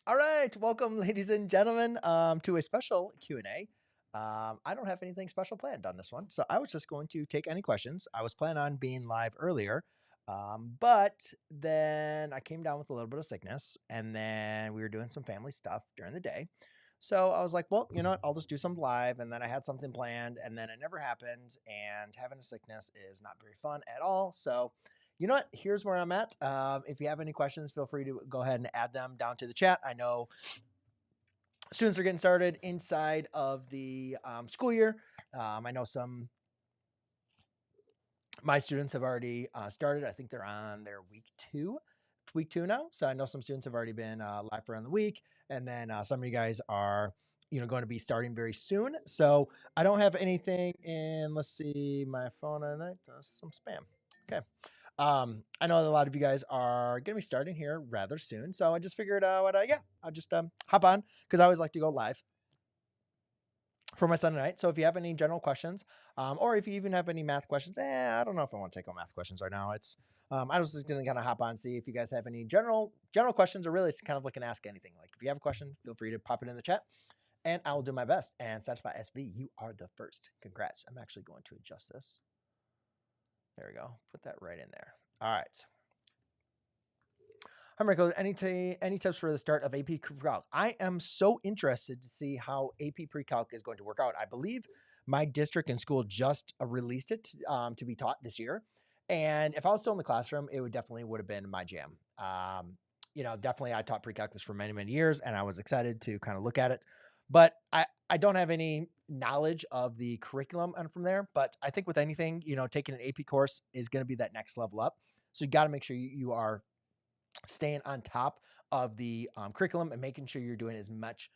All right, welcome, ladies and gentlemen, to a special Q&A. I don't have anything special planned on this one, so I was just going to take any questions. I was planning on being live earlier, but then I came down with a little bit of sickness, and then we were doing some family stuff during the day. So I was like, well, you know what? I'll just do something live, and then I had something planned, and then it never happened, and having a sickness is not very fun at all. So you know what? Here's where I'm at. If you have any questions, feel free to go ahead and add them down to the chat. I know students are getting started inside of the school year. I know some my students have already started. I think they're on their week two now. So I know some students have already been live for around the week, and then some of you guys are going to be starting very soon. So I don't have anything in. Let's see, my phone and that some spam. Okay. I know that a lot of you guys are going to be starting here rather soon. So I just figured I'll just hop on because I always like to go live for my Sunday night. So if you have any general questions, or if you even have any math questions, I don't know if I want to take on math questions right now. I was just going to kind of hop on, see if you guys have any general questions, or really it's kind of like an ask anything. Like if you have a question, feel free to pop it in the chat and I will do my best. And Satisfy SV, you are the first. Congrats. I'm actually going to adjust this. There we go. Put that right in there. All right. Hi, Michael. Any tips for the start of AP Precalc? I am so interested to see how AP Precalc is going to work out. I believe my district and school just released it to be taught this year. And if I was still in the classroom, it would have been my jam. Definitely I taught Precalculus for many, many years, and I was excited to kind of look at it. But I don't have any knowledge of the curriculum and from there. But I think with anything, taking an AP course is going to be that next level up. So you got to make sure you are staying on top of the curriculum and making sure you're doing as much,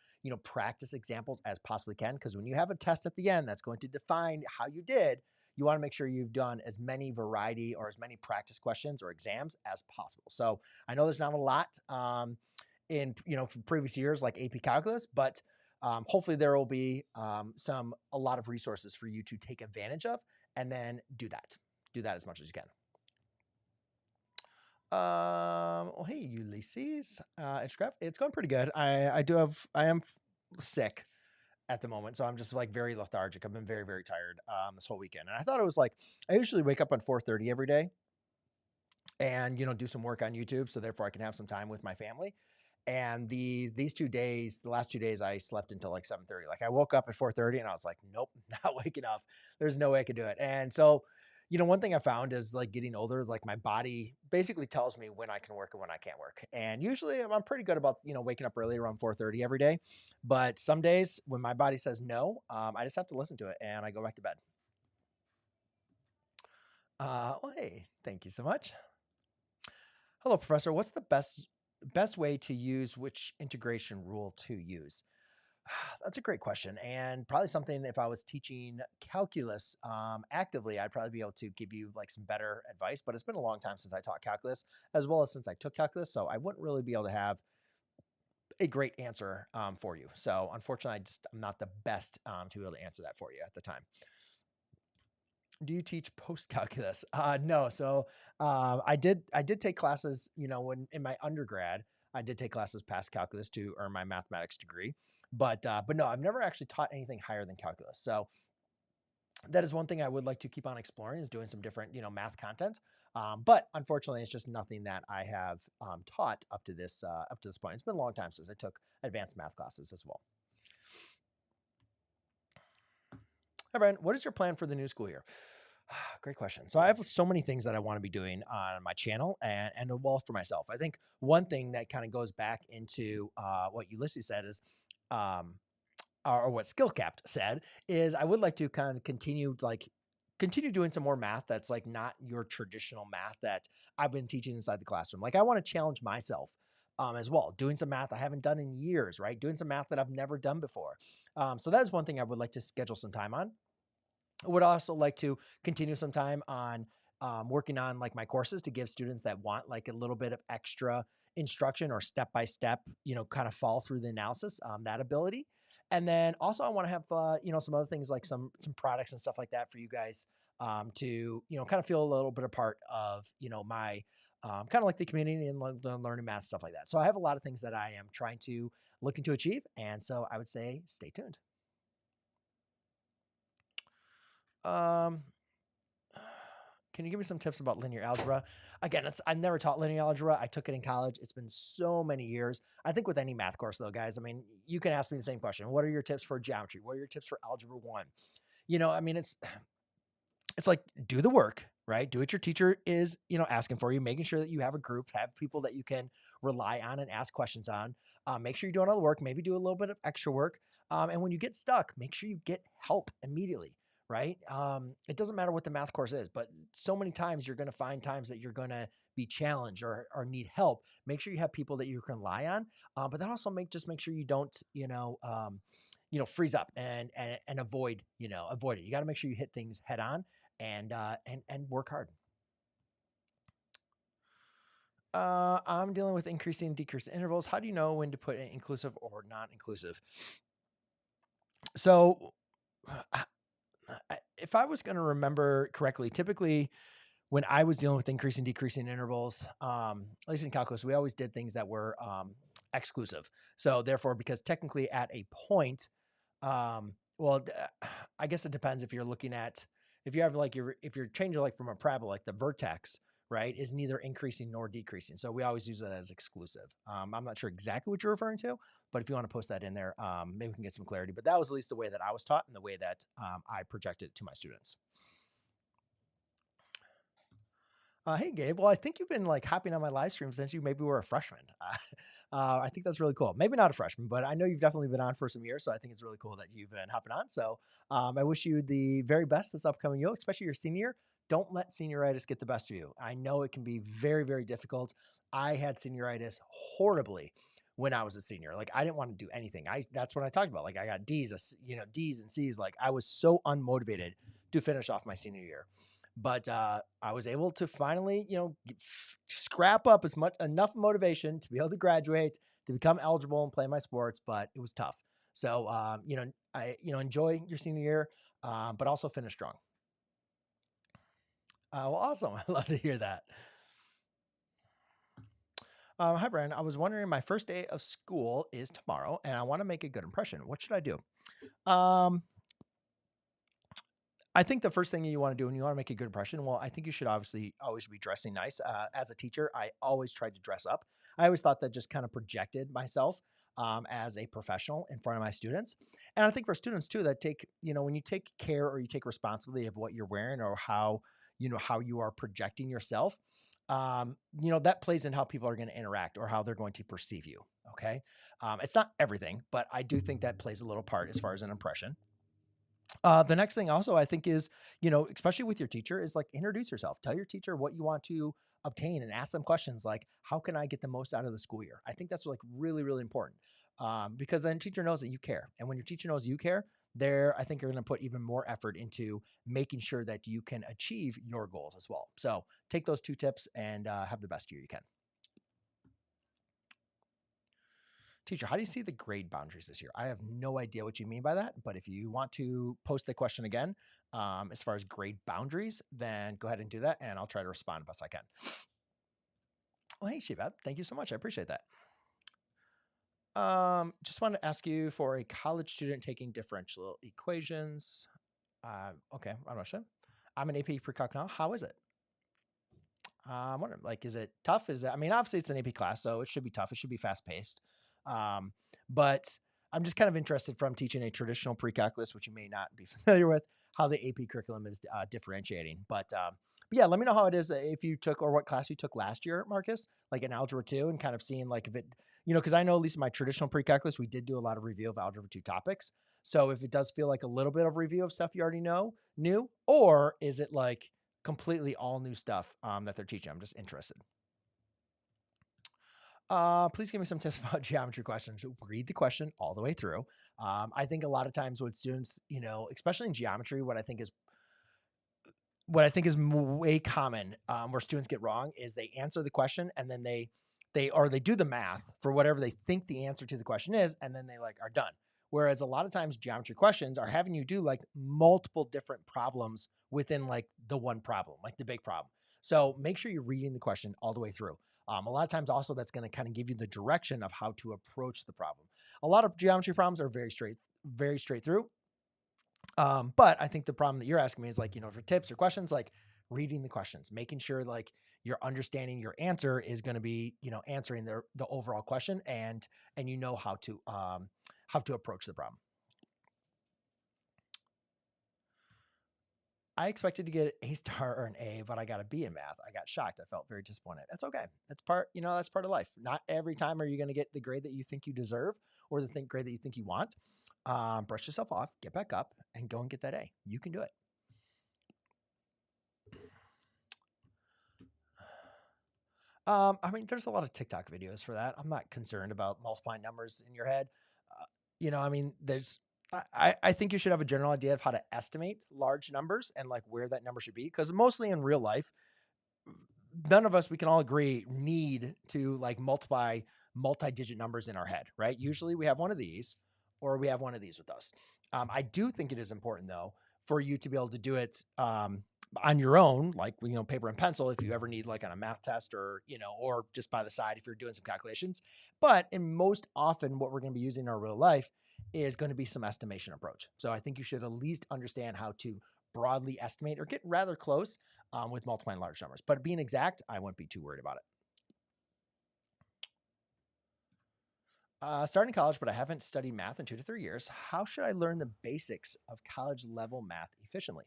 practice examples as possibly can. Because when you have a test at the end, that's going to define how you did. You want to make sure you've done as many variety or as many practice questions or exams as possible. So I know there's not a lot in, from previous years like AP Calculus, but hopefully there will be a lot of resources for you to take advantage of and then do that as much as you can. Well, hey, Ulysses. It's going pretty good. I am sick at the moment, so I'm just like very lethargic. I've been very, very tired this whole weekend. And I thought it was like, I usually wake up on 4:30 every day and, do some work on YouTube. So therefore I can have some time with my family. And the last 2 days, I slept until like 7:30. Like I woke up at 4:30 and I was like, nope, not waking up. There's no way I could do it. And so, one thing I found is like getting older, like my body basically tells me when I can work and when I can't work. And usually I'm pretty good about, waking up early around 4:30 every day. But some days when my body says no, I just have to listen to it and I go back to bed. Well, hey, thank you so much. Hello, Professor. What's the best way to use which integration rule to use? That's a great question, and probably something if I was teaching calculus actively, I'd probably be able to give you like some better advice. But it's been a long time since I taught calculus, as well as since I took calculus, so I wouldn't really be able to have a great answer for you. So unfortunately, I'm not the best to be able to answer that for you at the time. Do you teach post calculus? No. So I did take classes, when in my undergrad. I did take classes past calculus to earn my mathematics degree, but no, I've never actually taught anything higher than calculus. So that is one thing I would like to keep on exploring, is doing some different, math content. But unfortunately, it's just nothing that I have taught up to this point. It's been a long time since I took advanced math classes as well. Hi, Brian. What is your plan for the new school year? Great question. So I have so many things that I want to be doing on my channel and well for myself. I think one thing that kind of goes back into what Ulysses said is, or what SkillCapped said is, I would like to kind of continue doing some more math that's like not your traditional math that I've been teaching inside the classroom. Like I want to challenge myself as well, doing some math I haven't done in years, right? Doing some math that I've never done before. So that is one thing I would like to schedule some time on. I would also like to continue some time on working on like my courses to give students that want like a little bit of extra instruction or step-by-step, kind of fall through the analysis, that ability. And then also I want to have, some other things like some products and stuff like that for you guys to, kind of feel a little bit a part of, my kind of like the community and learning math, stuff like that. So I have a lot of things that I am trying to looking to achieve. And so I would say stay tuned. Um, can you give me some tips about linear algebra? Again, I've never taught linear algebra. I took it in college. It's been so many years. I think with any math course though, guys, I mean, you can ask me the same question. What are your tips for geometry? What are your tips for algebra 1? I mean, it's like do the work, right? Do what your teacher is, asking for you, making sure that you have a group, have people that you can rely on and ask questions on. Make sure you're doing all the work, maybe do a little bit of extra work. And when you get stuck, make sure you get help immediately, right? It doesn't matter what the math course is, but so many times you're going to find times that you're going to be challenged or need help. Make sure you have people that you can rely on. But then also make sure you don't, freeze up and avoid it. You got to make sure you hit things head on and work hard. I'm dealing with increasing and decreasing intervals. How do you know when to put in inclusive or non-inclusive? So if I was going to remember correctly, typically when I was dealing with increasing, decreasing intervals, at least in calculus, we always did things that were exclusive. So therefore, because technically at a point, well, I guess it depends if you're looking at, if you have if you're changing like from a parabola, like the vertex, right, is neither increasing nor decreasing. So we always use that as exclusive. I'm not sure exactly what you're referring to, but if you want to post that in there, maybe we can get some clarity. But that was at least the way that I was taught and the way that I projected it to my students. Hey, Gabe. Well, I think you've been like hopping on my live stream since you maybe were a freshman. I think that's really cool. Maybe not a freshman, but I know you've definitely been on for some years. So I think it's really cool that you've been hopping on. So I wish you the very best this upcoming year, especially your senior year. Don't let senioritis get the best of you. I know it can be very, very difficult. I had senioritis horribly when I was a senior. Like I didn't want to do anything. That's what I talked about. Like I got D's, D's and C's. Like I was so unmotivated to finish off my senior year. But I was able to finally, scrap up enough motivation to be able to graduate, to become eligible and play my sports. But it was tough. So, enjoy your senior year, but also finish strong. Well, awesome. I love to hear that. Hi, Brian. I was wondering, my first day of school is tomorrow, and I want to make a good impression. What should I do? I think the first thing you want to do when you want to make a good impression, well, I think you should obviously always be dressing nice. As a teacher, I always tried to dress up. I always thought that just kind of projected myself as a professional in front of my students. And I think for students too, that when you take care or you take responsibility of what you're wearing or how you are projecting yourself, that plays in how people are going to interact or how they're going to perceive you. Okay. It's not everything, but I do think that plays a little part as far as an impression. The next thing also I think is, especially with your teacher is like introduce yourself, tell your teacher what you want to obtain and ask them questions like, how can I get the most out of the school year? I think that's like really, really important because then teacher knows that you care. And when your teacher knows you care, I think you're going to put even more effort into making sure that you can achieve your goals as well. So take those 2 tips and have the best year you can. Teacher, how do you see the grade boundaries this year? I have no idea what you mean by that, but if you want to post the question again, as far as grade boundaries, then go ahead and do that, and I'll try to respond best I can. Well, hey, Shibab, thank you so much. I appreciate that. Just wanted to ask you for a college student taking differential equations. Okay, I'm not sure. I'm an AP Precalc now. How is it? I'm wondering, like, is it tough? Obviously it's an AP class, so it should be tough. It should be fast paced. But I'm just kind of interested from teaching a traditional precalculus, which you may not be familiar with, how the AP curriculum is differentiating. But yeah, let me know how it is if you took or what class you took last year, Marcus, like in Algebra 2 and kind of seeing like if it, because I know at least my traditional precalculus, we did do a lot of review of Algebra 2 topics. So if it does feel like a little bit of review of stuff you already knew, or is it like completely all new stuff that they're teaching? I'm just interested. Please give me some tips about geometry questions. Read the question all the way through. I think a lot of times with students, especially in geometry, what I think is way common where students get wrong is they answer the question and then they do the math for whatever they think the answer to the question is, and then they are done. Whereas a lot of times geometry questions are having you do like multiple different problems within like the one problem, like the big problem. So make sure you're reading the question all the way through. A lot of times also that's going to kind of give you the direction of how to approach the problem. A lot of geometry problems are very straight through. But I think the problem that you're asking me is like, for tips or questions, like reading the questions, making sure like you're understanding your answer is going to be, answering the overall question and how to approach the problem. I expected to get a star or an A, but I got a B in math. I got shocked. I felt very disappointed. That's okay. That's part of life. Not every time are you going to get the grade that you think you deserve or the grade that you think you want. Brush yourself off, get back up, and go and get that A. You can do it. There's a lot of TikTok videos for that. I'm not concerned about multiplying numbers in your head. I think you should have a general idea of how to estimate large numbers and like where that number should be. Because mostly in real life, none of us, we can all agree, need to like multiply multi-digit numbers in our head, right? Usually we have one of these or we have one of these with us. I do think it is important though, for you to be able to do it on your own, like, paper and pencil, if you ever need like on a math test or just by the side, if you're doing some calculations. But in most often what we're going to be using in our real life is going to be some estimation approach. So I think you should at least understand how to broadly estimate or get rather close with multiplying large numbers. But being exact, I wouldn't be too worried about it. Starting college, but I haven't studied math in 2 to 3 years. How should I learn the basics of college level math efficiently?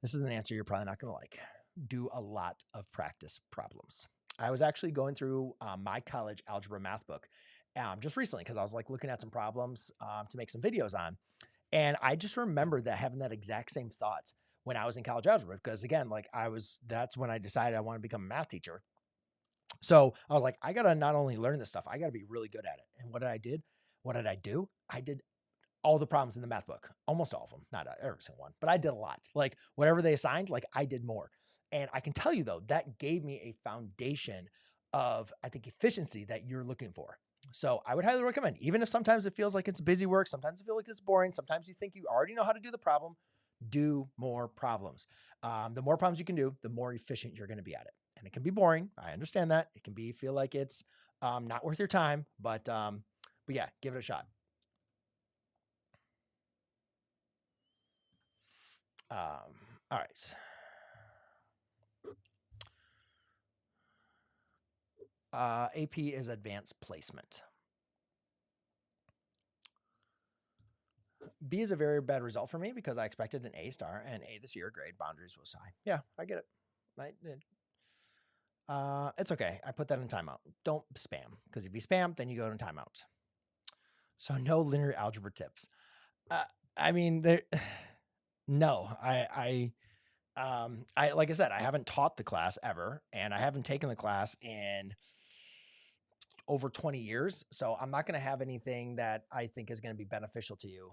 This is an answer you're probably not going to like. Do a lot of practice problems. I was actually going through my college algebra math book just recently because I was like looking at some problems to make some videos on. And I just remembered that having that exact same thoughts when I was in college algebra, because again, like that's when I decided I want to become a math teacher. So I was like, I got to not only learn this stuff, I got to be really good at it. And what did I do? I did all the problems in the math book, almost all of them, not every single one, but I did a lot. Like whatever they assigned, like I did more. And I can tell you though, that gave me a foundation of, I think, efficiency that you're looking for. So I would highly recommend, even if sometimes it feels like it's busy work, sometimes it feels like it's boring, sometimes you think you already know how to do the problem, do more problems. The more problems you can do, the more efficient you're going to be at it. And it can be boring. I understand that. It can feel like it's not worth your time, but yeah, give it a shot. All right. AP is advanced placement. B is a very bad result for me because I expected an A star and A this year grade boundaries was high. Yeah, I get it. It's okay. I put that in timeout. Don't spam, because if you spam, then you go in timeout. So no linear algebra tips. No, like I said, I haven't taught the class ever, and I haven't taken the class in over 20 years. So I'm not going to have anything that I think is going to be beneficial to you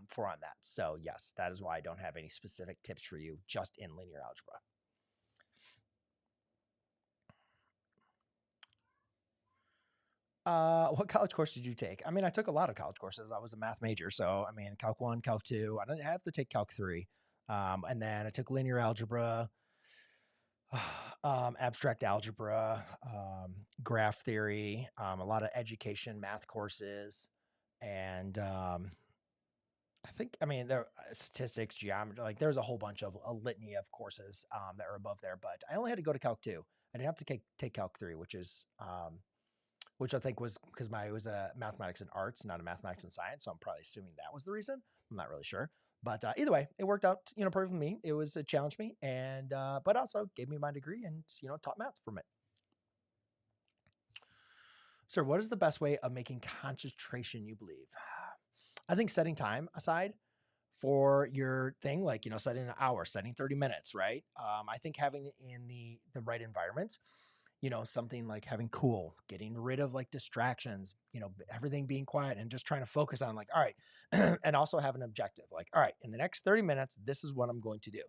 for on that. So yes, that is why I don't have any specific tips for you just in linear algebra. What college course did you take? I took a lot of college courses. I was a math major. So, Calc 1, Calc 2. I didn't have to take Calc 3. And then I took linear algebra, abstract algebra, graph theory, a lot of education math courses. And I think, there statistics, geometry, like there's a whole bunch of a litany of courses that are above there. But I only had to go to Calc 2. I didn't have to take Calc 3, which I think was because it was a mathematics and arts, not a mathematics and science. So I'm probably assuming that was the reason. I'm not really sure. But either way, it worked out, perfect for me. It was a challenge me and, but also gave me my degree and, taught math from it. Sir, what is the best way of making concentration, you believe? I think setting time aside for your thing, like, setting an hour, setting 30 minutes, right? I think having it in the right environment, something like having cool, getting rid of like distractions, everything being quiet and just trying to focus on like, all right. And also have an objective, like, all right, in the next 30 minutes, this is what I'm going to do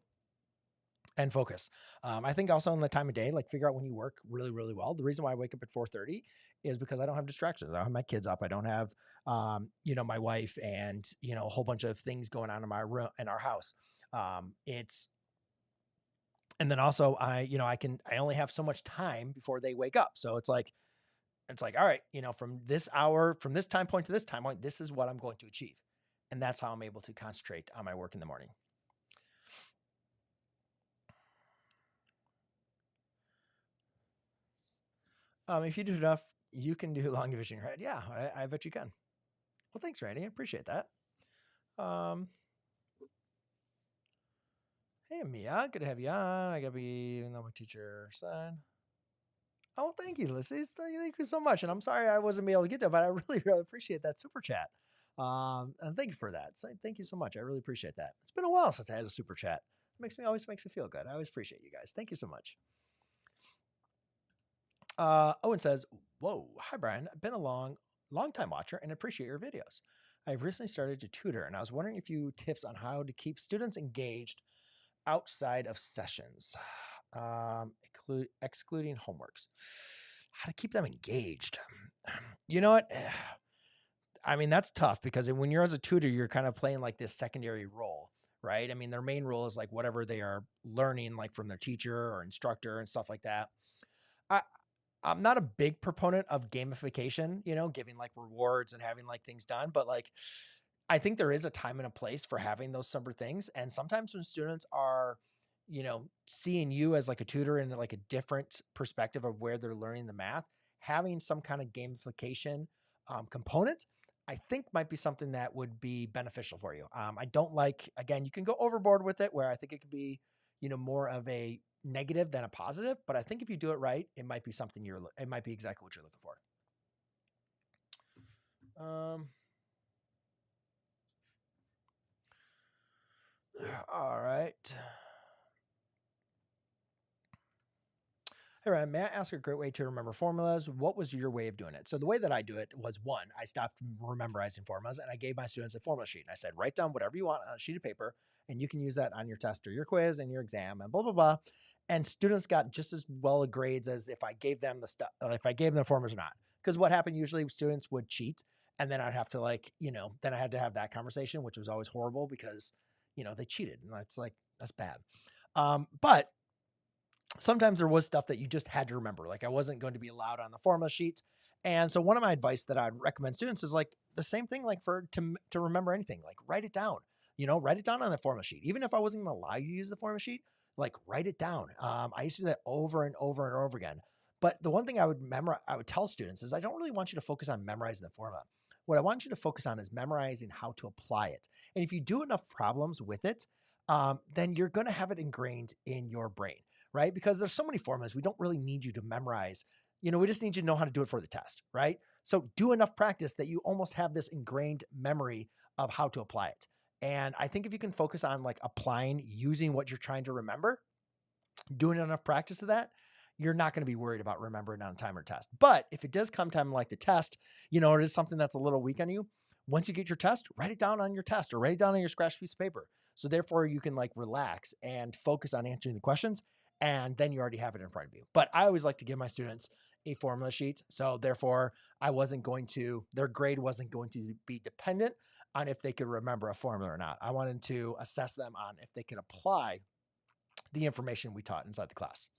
and focus. I think also in the time of day, like figure out when you work really, really well. The reason why I wake up at 4:30 is because I don't have distractions. I don't have my kids up. I don't have, my wife and, a whole bunch of things going on in my room, in our house. And then also I only have so much time before they wake up. So it's like, all right, from this hour, from this time point to this time point, this is what I'm going to achieve. And that's how I'm able to concentrate on my work in the morning. If you do enough, you can do long division in your head. Yeah, I bet you can. Well, thanks, Randy. I appreciate that. Hey, Mia, good to have you on. I gotta be, even though my teacher said. Oh, thank you, Ulysses. Thank you so much. And I'm sorry I wasn't able to get to it, but I really, really appreciate that super chat. And thank you for that. So thank you so much. I really appreciate that. It's been a while since I had a super chat. Always makes me feel good. I always appreciate you guys. Thank you so much. Owen says, whoa, hi, Brian. I've been a long time watcher and appreciate your videos. I've recently started to tutor, and I was wondering if you tips on how to keep students engaged outside of sessions, excluding homeworks. How to keep them engaged. You know what? I mean, that's tough because when you're as a tutor, you're kind of playing like this secondary role, right? I mean, their main role is like whatever they are learning, like from their teacher or instructor and stuff like that. I'm not a big proponent of gamification, giving like rewards and having like things done, but like I think there is a time and a place for having those summer things. And sometimes when students are, seeing you as like a tutor in like a different perspective of where they're learning the math, having some kind of gamification component, I think might be something that would be beneficial for you. I don't like, again, you can go overboard with it where I think it could be, more of a negative than a positive, but I think if you do it right, it might be something it might be exactly what you're looking for. All right. Hey, Ryan, may I ask a great way to remember formulas? What was your way of doing it? So the way that I do it was one, I stopped memorizing formulas and I gave my students a formula sheet. And I said, write down whatever you want on a sheet of paper and you can use that on your test or your quiz and your exam and blah, blah, blah. And students got just as well grades as if I gave them the stuff, if I gave them the formulas or not. Because what happened usually students would cheat and then I'd have to then I had to have that conversation, which was always horrible because, they cheated and that's like, that's bad. But sometimes there was stuff that you just had to remember. Like I wasn't going to be allowed on the formula sheet. And so one of my advice that I'd recommend students is like the same thing, like to remember anything, like write it down, write it down on the formula sheet. Even if I wasn't going to allow you to use the formula sheet, like write it down. I used to do that over and over and over again. But the one thing I would tell students is I don't really want you to focus on memorizing the formula. What I want you to focus on is memorizing how to apply it. And if you do enough problems with it, then you're going to have it ingrained in your brain, right? Because there's so many formulas. We don't really need you to memorize. We just need you to know how to do it for the test, right? So do enough practice that you almost have this ingrained memory of how to apply it. And I think if you can focus on like applying, using what you're trying to remember, doing enough practice of that, you're not going to be worried about remembering on a timer test. But if it does come time like the test, it is something that's a little weak on you. Once you get your test, write it down on your test or write it down on your scratch piece of paper. So therefore you can like relax and focus on answering the questions. And then you already have it in front of you. But I always like to give my students a formula sheet. So therefore their grade wasn't going to be dependent on if they could remember a formula or not. I wanted to assess them on if they can apply the information we taught inside the class.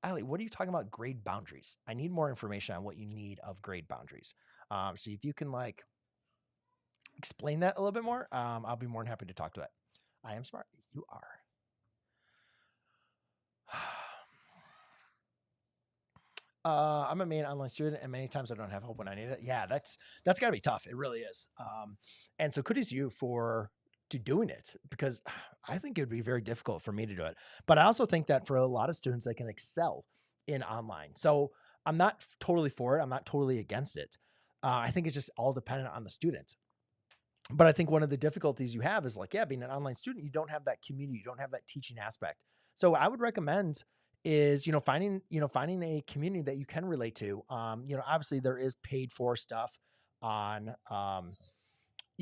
Ali, what are you talking about grade boundaries? I need more information on what you need of grade boundaries. So if you can like explain that a little bit more, I'll be more than happy to talk to it. I am smart. You are. I'm a main online student and many times I don't have help when I need it. Yeah, that's gotta be tough. It really is. And so kudos to you for doing it because I think it would be very difficult for me to do it. But I also think that for a lot of students, they can excel in online. So I'm not totally for it. I'm not totally against it. I think it's just all dependent on the student. But I think one of the difficulties you have is like, yeah, being an online student, you don't have that community, you don't have that teaching aspect. So I would recommend is, finding a community that you can relate to. Obviously there is paid for stuff on,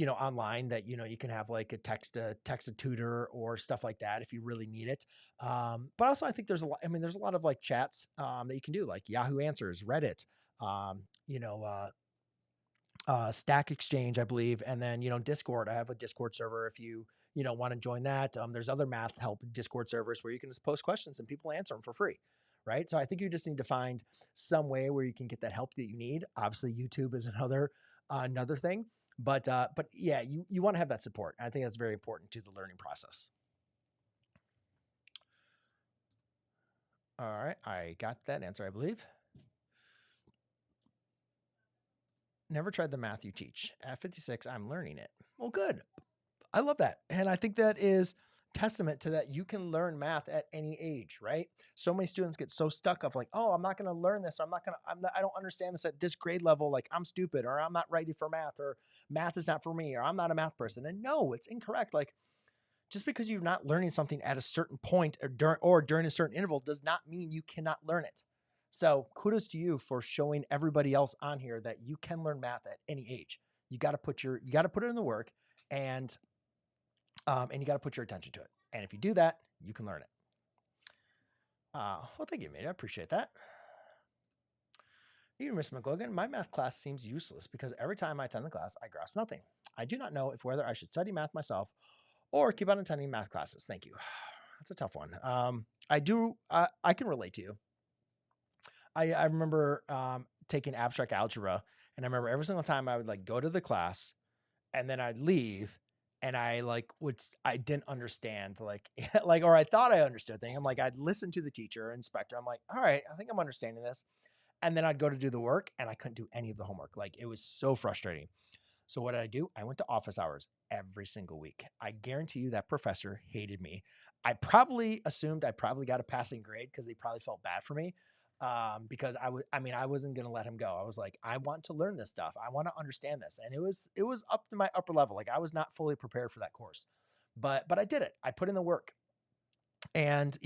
online that, you can have like a text a tutor or stuff like that if you really need it. But also I think there's a lot of like chats, that you can do, like Yahoo Answers, Reddit, um, you know, uh, Stack Exchange, I believe, and then Discord. I have a Discord server if you want to join that. There's other math help Discord servers where you can just post questions and people answer them for free, right? So I think you just need to find some way where you can get that help that you need. Obviously, YouTube is another thing, but yeah, you want to have that support. I think that's very important to the learning process. All right, I got that answer, I believe. Never tried the math you teach. At 56, I'm learning it. Well, good. I love that. And I think that is testament to that you can learn math at any age, right? So many students get so stuck of like, oh, I'm not going to learn this. Or I don't understand this at this grade level. Like I'm stupid, or I'm not ready for math, or math is not for me, or I'm not a math person. And no, it's incorrect. Like just because you're not learning something at a certain point or during a certain interval does not mean you cannot learn it. So kudos to you for showing everybody else on here that you can learn math at any age. You got to put it in the work, and you got to put your attention to it. And if you do that, you can learn it. Well, thank you, mate. I appreciate that. Even Miss McLogan, my math class seems useless because every time I attend the class, I grasp nothing. I do not know if whether I should study math myself or keep on attending math classes. Thank you. That's a tough one. I can relate to you. I remember taking abstract algebra, and I remember every single time I would like go to the class, and then I'd leave, and I didn't understand or I thought I understood things. I'm like, I'd listen to the teacher or inspector. I'm like, all right, I think I'm understanding this. And then I'd go to do the work and I couldn't do any of the homework. Like it was so frustrating. So what did I do? I went to office hours every single week. I guarantee you that professor hated me. I probably assumed I probably got a passing grade because they probably felt bad for me. Because I wasn't going to let him go. I was like, I want to learn this stuff. I want to understand this. And it was up to my upper level. Like I was not fully prepared for that course, but I did it. I put in the work, and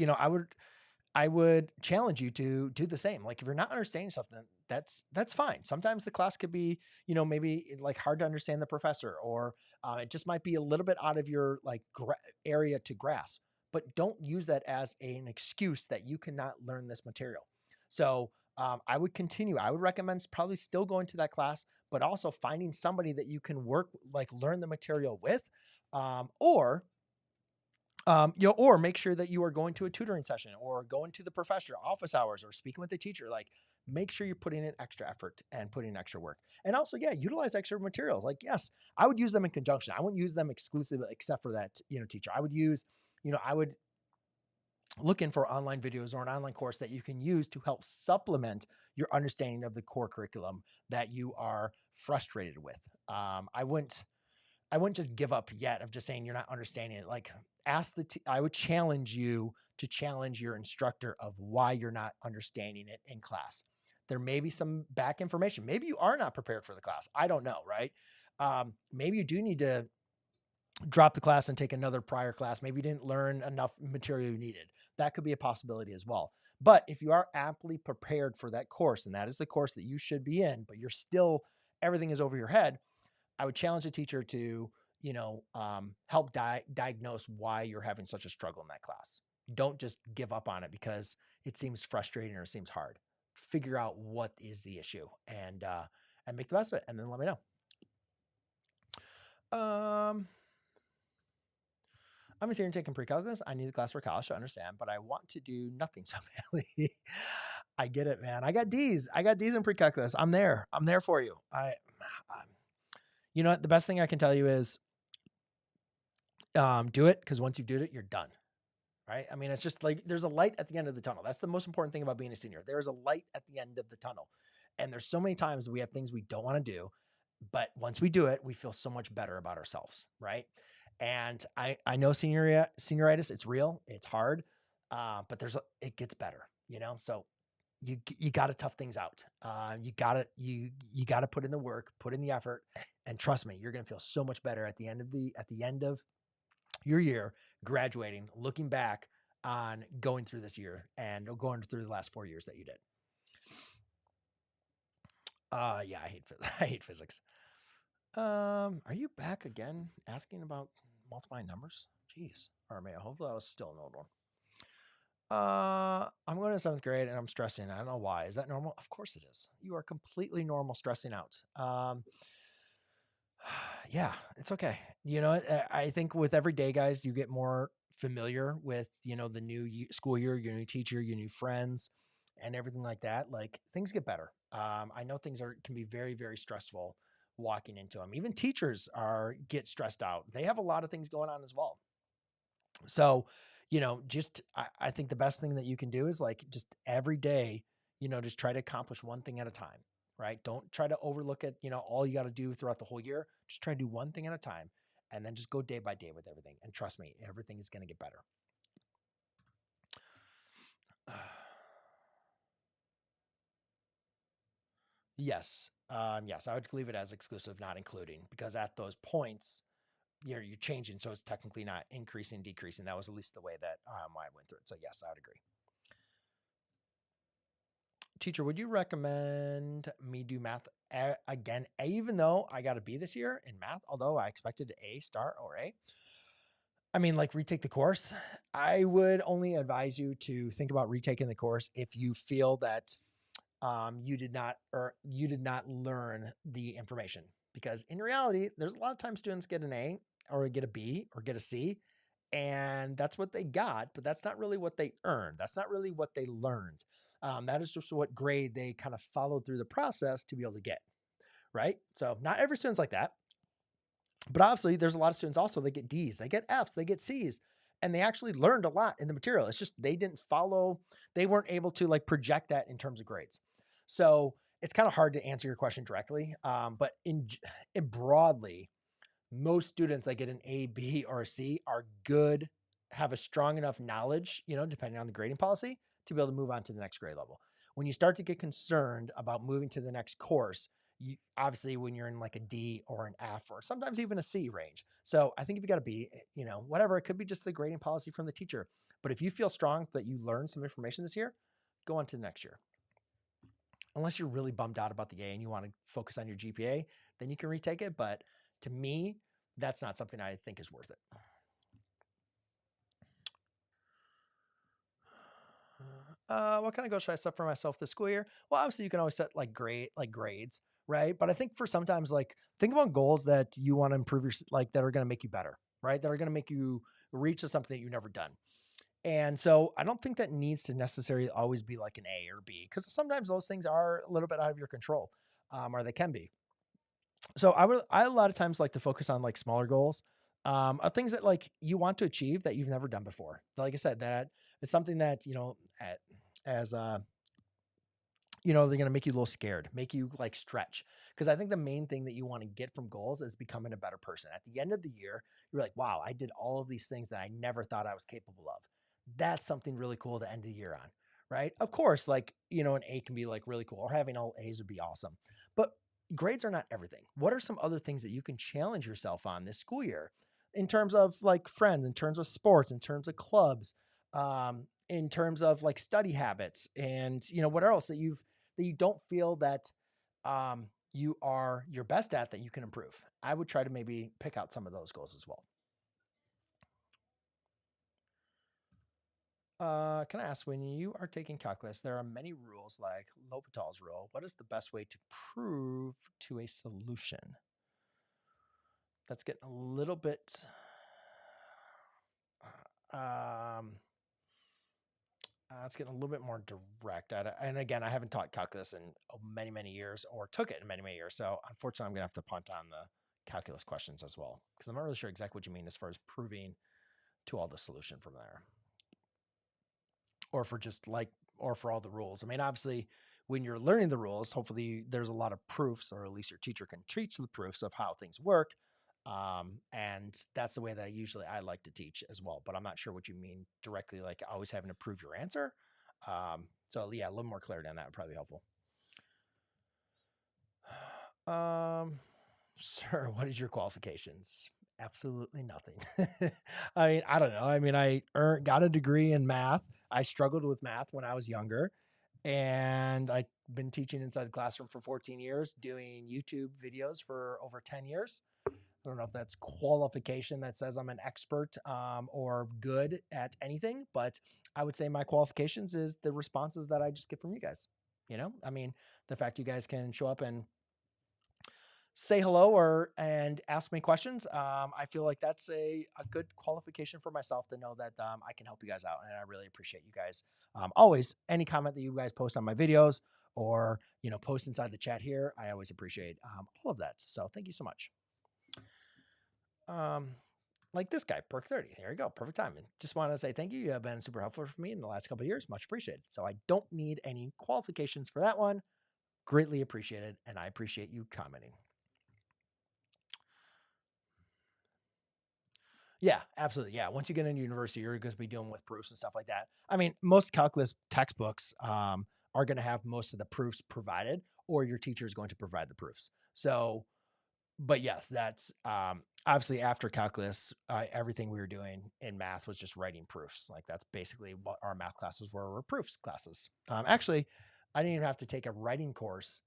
I would challenge you to do the same. Like if you're not understanding something, that's fine. Sometimes the class could be, maybe like hard to understand the professor, or it just might be a little bit out of your area to grasp. But don't use that as an excuse that you cannot learn this material. So I would continue. I would recommend probably still going to that class, but also finding somebody that you can learn the material with, or or make sure that you are going to a tutoring session or going to the professor office hours or speaking with the teacher. Like make sure you're putting in extra effort and putting in extra work. And also, yeah, utilize extra materials. Like, yes, I would use them in conjunction. I wouldn't use them exclusively except for that, teacher. I would use, I would look in for online videos or an online course that you can use to help supplement your understanding of the core curriculum that you are frustrated with. I wouldn't just give up yet of just saying you're not understanding it. Like I would challenge you to challenge your instructor of why you're not understanding it in class. There may be some back information. Maybe you are not prepared for the class. I don't know, right? Maybe you do need to drop the class and take another prior class. Maybe you didn't learn enough material you needed. That could be a possibility as well. But if you are aptly prepared for that course, and that is the course that you should be in, but you're still, everything is over your head, I would challenge a teacher to, help diagnose why you're having such a struggle in that class. Don't just give up on it because it seems frustrating or it seems hard. Figure out what is the issue and make the best of it, and then let me know. I'm a senior taking precalculus. I need the class for college to understand, but I want to do nothing so badly. I get it, man. I got D's in precalculus. I'm there for you. You know what? The best thing I can tell you is do it, because once you do it, you're done. Right? I mean, it's just like there's a light at the end of the tunnel. That's the most important thing about being a senior. There is a light at the end of the tunnel. And there's so many times we have things we don't want to do, but once we do it, we feel so much better about ourselves, right? And I know senioritis, it's real, it's hard, but it gets better, So you got to tough things out. You got to put in the work, put in the effort, and trust me, you're going to feel so much better at the end of your year, graduating, looking back on going through this year and going through the last 4 years that you did. Yeah, I hate physics. Are you back again asking about multiplying numbers? Jeez. Or maybe hopefully that was still an old one. I'm going to seventh grade and I'm stressing. I don't know why. Is that normal? Of course it is. You are completely normal stressing out. Yeah, it's okay. I think with every day, guys, you get more familiar with, the new school year, your new teacher, your new friends, and everything like that. Like things get better. I know things can be very, very stressful walking into them. Even teachers get stressed out. They have a lot of things going on as well. So, I think the best thing that you can do is like just every day, just try to accomplish one thing at a time, right? Don't try to overlook it, all you got to do throughout the whole year. Just try to do one thing at a time and then just go day by day with everything. And trust me, everything is going to get better. Yes. Yes, I would leave it as exclusive, not including, because at those points, you're changing. So it's technically not increasing, decreasing. That was at least the way that I went through it. So yes, I would agree. Teacher, would you recommend me do math again, even though I got a B this year in math, although I expected A star or A? I mean, like retake the course. I would only advise you to think about retaking the course if you feel that you did not or you did not learn the information. Because in reality, there's a lot of times students get an A or get a B or get a C, and that's what they got, but that's not really what they earned. That's not really what they learned. That is just what grade they kind of followed through the process to be able to get, right? So not every student's like that, but obviously there's a lot of students also that get D's, they get F's, they get C's, and they actually learned a lot in the material. It's just they weren't able to like project that in terms of grades. So it's kind of hard to answer your question directly, but in broadly, most students that get an A, B, or a C are good, have a strong enough knowledge, depending on the grading policy, to be able to move on to the next grade level. When you start to get concerned about moving to the next course, you obviously when you're in like a D or an F or sometimes even a C range. So I think if you got to be, whatever, it could be just the grading policy from the teacher. But if you feel strong that you learned some information this year, go on to the next year. Unless you're really bummed out about the A and you want to focus on your GPA, then you can retake it. But to me, that's not something I think is worth it. What kind of goals should I set for myself this school year? Well, obviously you can always set like grades, right? But I think for sometimes like think about goals that you want to improve that are going to make you better, right? That are going to make you reach to something that you've never done. And so I don't think that needs to necessarily always be like an A or B because sometimes those things are a little bit out of your control, or they can be. So I a lot of times like to focus on like smaller goals, of things that like you want to achieve that you've never done before. Like I said, that is something that, as they're going to make you a little scared, make you like stretch. Cause I think the main thing that you want to get from goals is becoming a better person. At the end of the year, you're like, wow, I did all of these things that I never thought I was capable of. That's something really cool to end the year on. Right. Of course, like, an A can be like really cool or having all A's would be awesome, but grades are not everything. What are some other things that you can challenge yourself on this school year in terms of like friends, in terms of sports, in terms of clubs, in terms of like study habits and, what else that you don't feel that you are your best at that you can improve. I would try to maybe pick out some of those goals as well. Can I ask, when you are taking calculus, there are many rules like L'Hopital's rule. What is the best way to prove to a solution? That's getting a little bit um, it's getting a little bit more direct. And again, I haven't taught calculus in many, many years or took it in many, many years. So unfortunately, I'm going to have to punt on the calculus questions as well, because I'm not really sure exactly what you mean as far as proving to all the solution from there, or for just like, or for all the rules. I mean, obviously, when you're learning the rules, hopefully there's a lot of proofs, or at least your teacher can teach the proofs of how things work. And that's the way that I like to teach as well. But I'm not sure what you mean directly, like always having to prove your answer. So yeah, a little more clarity on that would probably be helpful. Sir, what is your qualifications? Absolutely nothing. I mean, I don't know. I mean, got a degree in math. I struggled with math when I was younger. And I've been teaching inside the classroom for 14 years, doing YouTube videos for over 10 years. I don't know if that's qualification that says I'm an expert or good at anything, but I would say my qualifications is the responses that I just get from you guys. I mean, the fact you guys can show up and say hello and ask me questions. I feel like that's a good qualification for myself to know that I can help you guys out. And I really appreciate you guys. Always any comment that you guys post on my videos or, post inside the chat here. I always appreciate all of that. So thank you so much. Like this guy, Perk 30. There you go. Perfect timing. Just wanted to say thank you. You have been super helpful for me in the last couple of years. Much appreciated. So I don't need any qualifications for that one. Greatly appreciated. And I appreciate you commenting. Yeah, absolutely. Yeah. Once you get into university, you're going to be dealing with proofs and stuff like that. I mean, most calculus textbooks are going to have most of the proofs provided, or your teacher is going to provide the proofs. So, but yes, that's obviously after calculus, everything we were doing in math was just writing proofs. Like that's basically what our math classes were proofs classes. Actually, I didn't even have to take a writing course,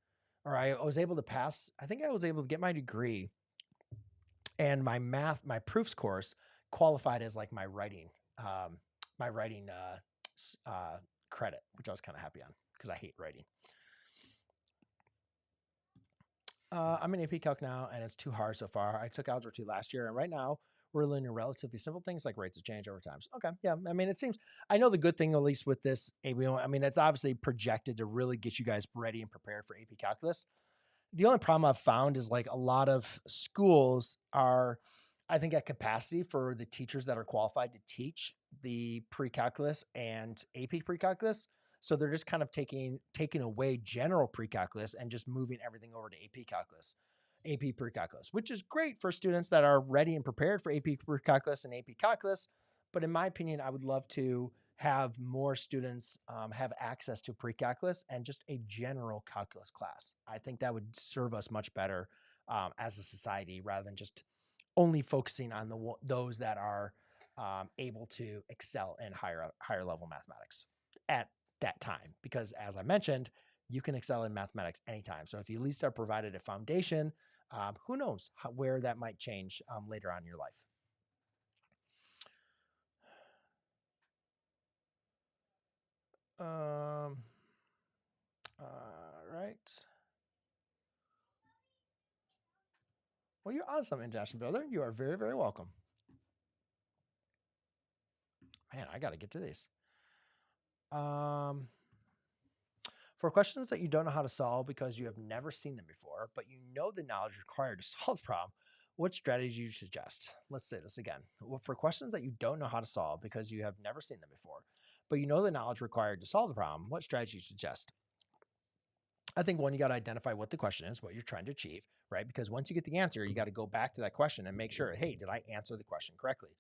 or I was able to pass. I think I was able to get my degree, and my proofs course qualified as like my writing credit, which I was kind of happy on because I hate writing. I'm in AP Calc now, and it's too hard so far. I took Algebra 2 last year, and right now we're learning relatively simple things like rates of change over time. Okay, yeah. I mean, it seems I know the good thing at least with this AP. I mean, it's obviously projected to really get you guys ready and prepared for AP Calculus. The only problem I've found is like a lot of schools are, I think, at capacity for the teachers that are qualified to teach the pre-calculus and AP pre-calculus. So they're just kind of taking away general pre-calculus and just moving everything over to AP calculus, AP pre-calculus, which is great for students that are ready and prepared for AP pre-calculus and AP calculus. But in my opinion, I would love to have more students have access to pre-calculus and just a general calculus class. I think that would serve us much better as a society rather than just only focusing on those that are able to excel in higher level mathematics at that time. Because as I mentioned, you can excel in mathematics anytime. So if you at least are provided a foundation, who knows where that might change later on in your life. All right. Well, you're awesome, International Builder. You are very, very welcome. Man, I got to get to these. For questions that you don't know how to solve because you have never seen them before, but you know the knowledge required to solve the problem, what strategy do you suggest? Let's say this again. Well, for questions that you don't know how to solve because you have never seen them before, but you know the knowledge required to solve the problem, what strategy do you suggest? I think one, you got to identify what the question is, what you're trying to achieve, right? Because once you get the answer, you got to go back to that question and make sure, hey, did I answer the question correctly?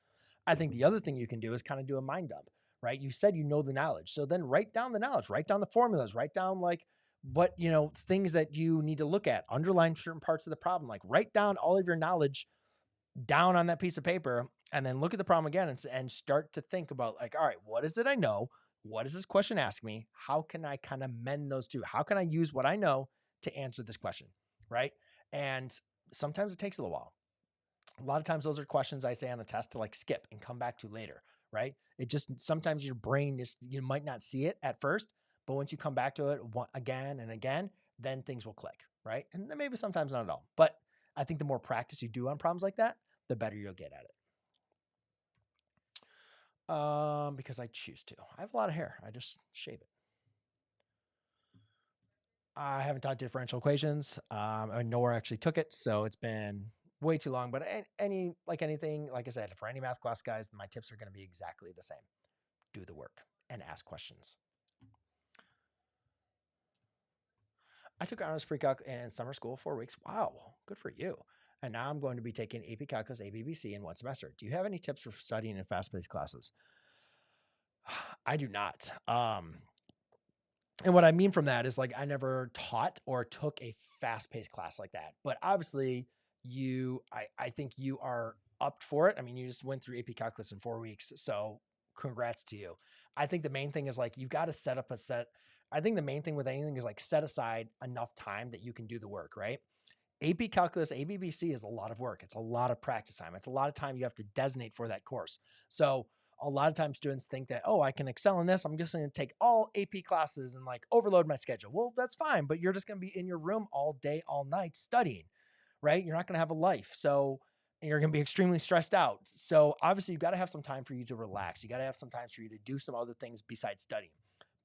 I think the other thing you can do is kind of do a mind dump, right? You said you know the knowledge. So then write down the knowledge, write down the formulas, write down like what, things that you need to look at, underline certain parts of the problem, like write down all of your knowledge down on that piece of paper and then look at the problem again and start to think about like, all right, what is it I know? What does this question ask me? How can I kind of mend those two? How can I use what I know to answer this question? Right. And sometimes it takes a little while. A lot of times those are questions I say on the test to like skip and come back to later. Right. It just, sometimes your brain is, you might not see it at first, but once you come back to it again and again, then things will click. Right. And then maybe sometimes not at all, but I think the more practice you do on problems like that, the better you'll get at it. Because I choose to. I have a lot of hair. I just shave it. I haven't taught differential equations, nor actually took it, so it's been way too long. But anything, like I said, for any math class guys, my tips are going to be exactly the same. Do the work and ask questions. I took honors pre-calc in summer school 4 weeks. Wow, good for you. And now I'm going to be taking AP Calculus, ABBC in one semester. Do you have any tips for studying in fast-paced classes? I do not. And what I mean from that is like I never taught or took a fast-paced class like that. But obviously, I think you are up for it. I mean, you just went through AP Calculus in 4 weeks, so congrats to you. I think the main thing is like you got to set up I think the main thing with anything is like set aside enough time that you can do the work, right? AP Calculus, ABBC is a lot of work. It's a lot of practice time. It's a lot of time you have to designate for that course. So a lot of times students think that, oh, I can excel in this. I'm just going to take all AP classes and like overload my schedule. Well, that's fine, but you're just going to be in your room all day, all night studying, right? You're not going to have a life. So you're going to be extremely stressed out. So obviously you've got to have some time for you to relax. You got to have some time for you to do some other things besides studying.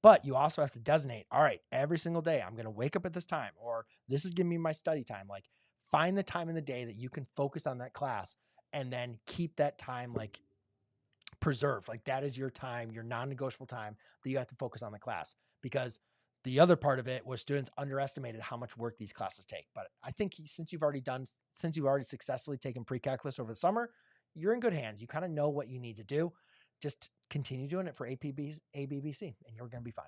But you also have to designate, all right, every single day, I'm going to wake up at this time, or this is giving me my study time. Like find the time in the day that you can focus on that class and then keep that time like preserved. Like that is your time, your non-negotiable time that you have to focus on the class, because the other part of it was students underestimated how much work these classes take. But I think since you've already successfully taken precalculus over the summer, you're in good hands. You kind of know what you need to do. Just continue doing it for ABBC, and you're going to be fine.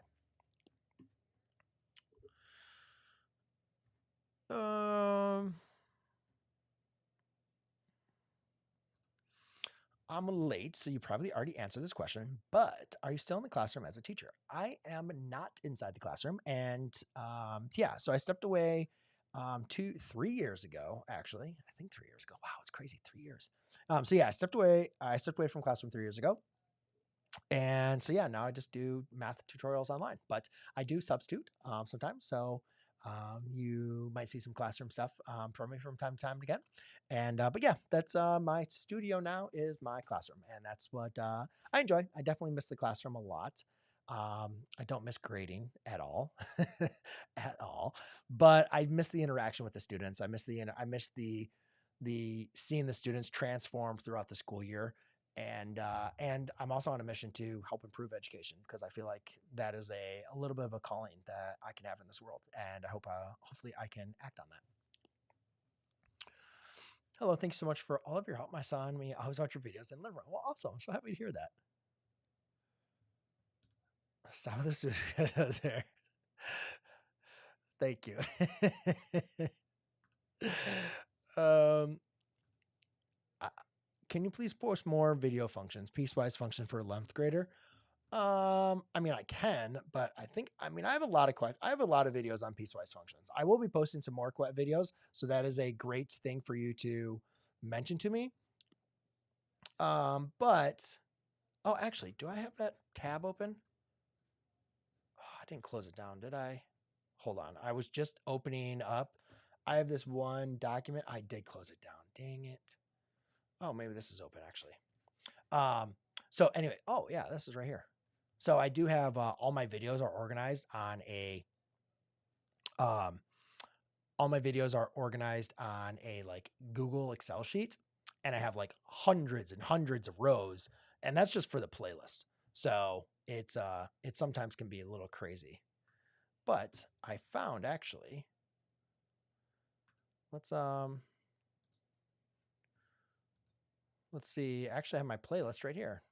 I'm late, so you probably already answered this question, but are you still in the classroom as a teacher? I am not inside the classroom. And yeah, so I stepped away 3 years ago, actually. I think 3 years ago. Wow, it's crazy. 3 years. So yeah, I stepped away from classroom 3 years ago. And so, yeah, now I just do math tutorials online, but I do substitute sometimes. So you might see some classroom stuff from me from time to time again. And, but yeah, that's my studio now is my classroom. And that's what I enjoy. I definitely miss the classroom a lot. I don't miss grading at all, at all, but I miss the interaction with the students. I miss the seeing the students transform throughout the school year. And I'm also on a mission to help improve education, because I feel like that is a little bit of a calling that I can have in this world. And I hope, hopefully I can act on that. Hello. Thank you so much for all of your help. My son, me, I always watch your videos and learn. Well, awesome. I'm so happy to hear that. Stop with the student there. Thank you. Can you please post more video functions, piecewise function for 11th grader? I mean, I can, but I have a lot of videos on piecewise functions. I will be posting some more videos, so that is a great thing for you to mention to me. But oh, actually, do I have that tab open? Oh, I didn't close it down, did I? Hold on. I was just opening up. I have this one document. I did close it down. Dang it. Oh, maybe this is open actually. So anyway, oh yeah, this is right here. So I do have all my videos are organized on like Google Excel sheet, and I have like hundreds and hundreds of rows, and that's just for the playlist. So it sometimes can be a little crazy, but I found actually, let's see, actually I have my playlist right here.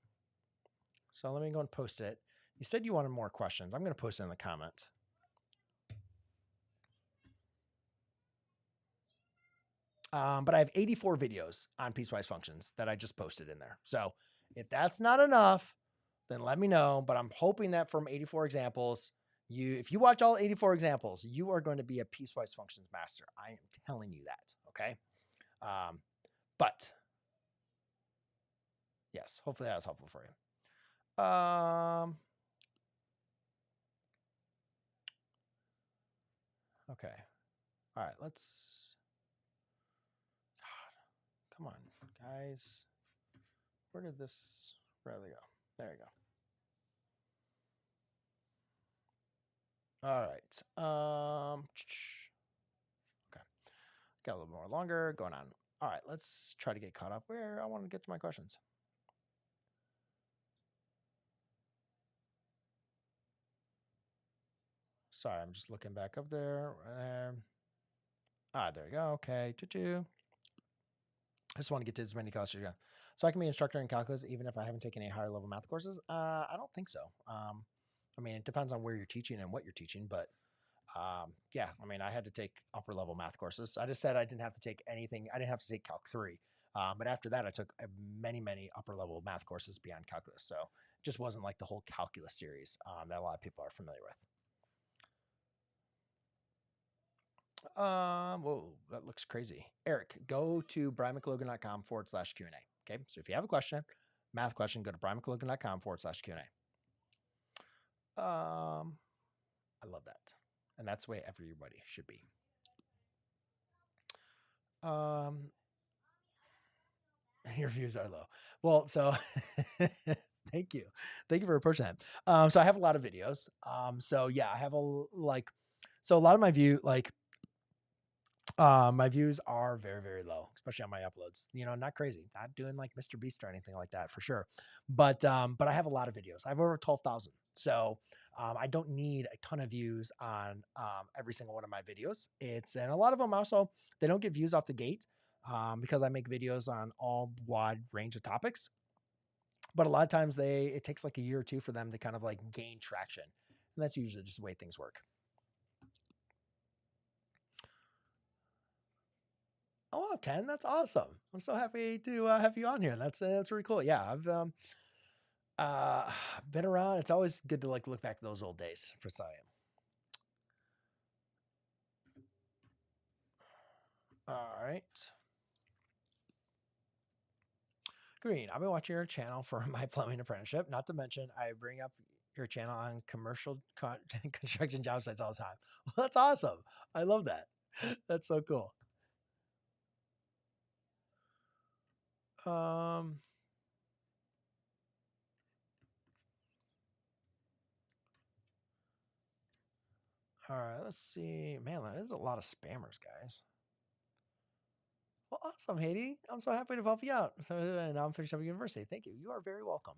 So let me go and post it. You said you wanted more questions. I'm going to post it in the comment. But I have 84 videos on piecewise functions that I just posted in there. So if that's not enough, then let me know. But I'm hoping that from 84 examples, if you watch all 84 examples, you are going to be a piecewise functions master. I am telling you that. Okay. But yes, hopefully that was helpful for you. Okay. All right. Let's. God, come on, guys. Where did they go? There you go. All right. Okay. Got a little more longer going on. All right. Let's try to get caught up where I want to get to my questions. Sorry, I'm just looking back up there. There you go. Okay. I just want to get to as many classes as you go. So I can be an instructor in calculus even if I haven't taken any higher level math courses? I don't think so. I mean, it depends on where you're teaching and what you're teaching, but yeah, I mean, I had to take upper level math courses. I just said I didn't have to take anything. I didn't have to take Calc 3. But after that, I took many upper level math courses beyond calculus. So it just wasn't like the whole calculus series that a lot of people are familiar with. Whoa, that looks crazy. Eric, go to brianmclogan.com/Q&A. Okay, so if you have a question, math question, go to brianmclogan.com/Q&A. I love that, and that's the way everybody should be. Your views are low. Well, so thank you for approaching that. So I have a lot of videos. So yeah, I have so a lot of my my views are very, very low, especially on my uploads. Not crazy, not doing like Mr. Beast or anything like that for sure. But I have a lot of videos. I have over 12,000. So I don't need a ton of views on every single one of my videos. And a lot of them also, they don't get views off the gate because I make videos on all wide range of topics. But a lot of times it takes like a year or two for them to kind of like gain traction. And that's usually just the way things work. Oh, Ken, that's awesome. I'm so happy to have you on here. That's really cool. Yeah, I've been around. It's always good to like look back to those old days for science. All right. Green, I've been watching your channel for my plumbing apprenticeship. Not to mention, I bring up your channel on commercial construction job sites all the time. Well, that's awesome. I love that. That's so cool. Um, all right, let's see. Man, that is a lot of spammers, guys. Well, awesome, Haiti. I'm so happy to help you out. And I'm finishing up university. Thank you. You are very welcome.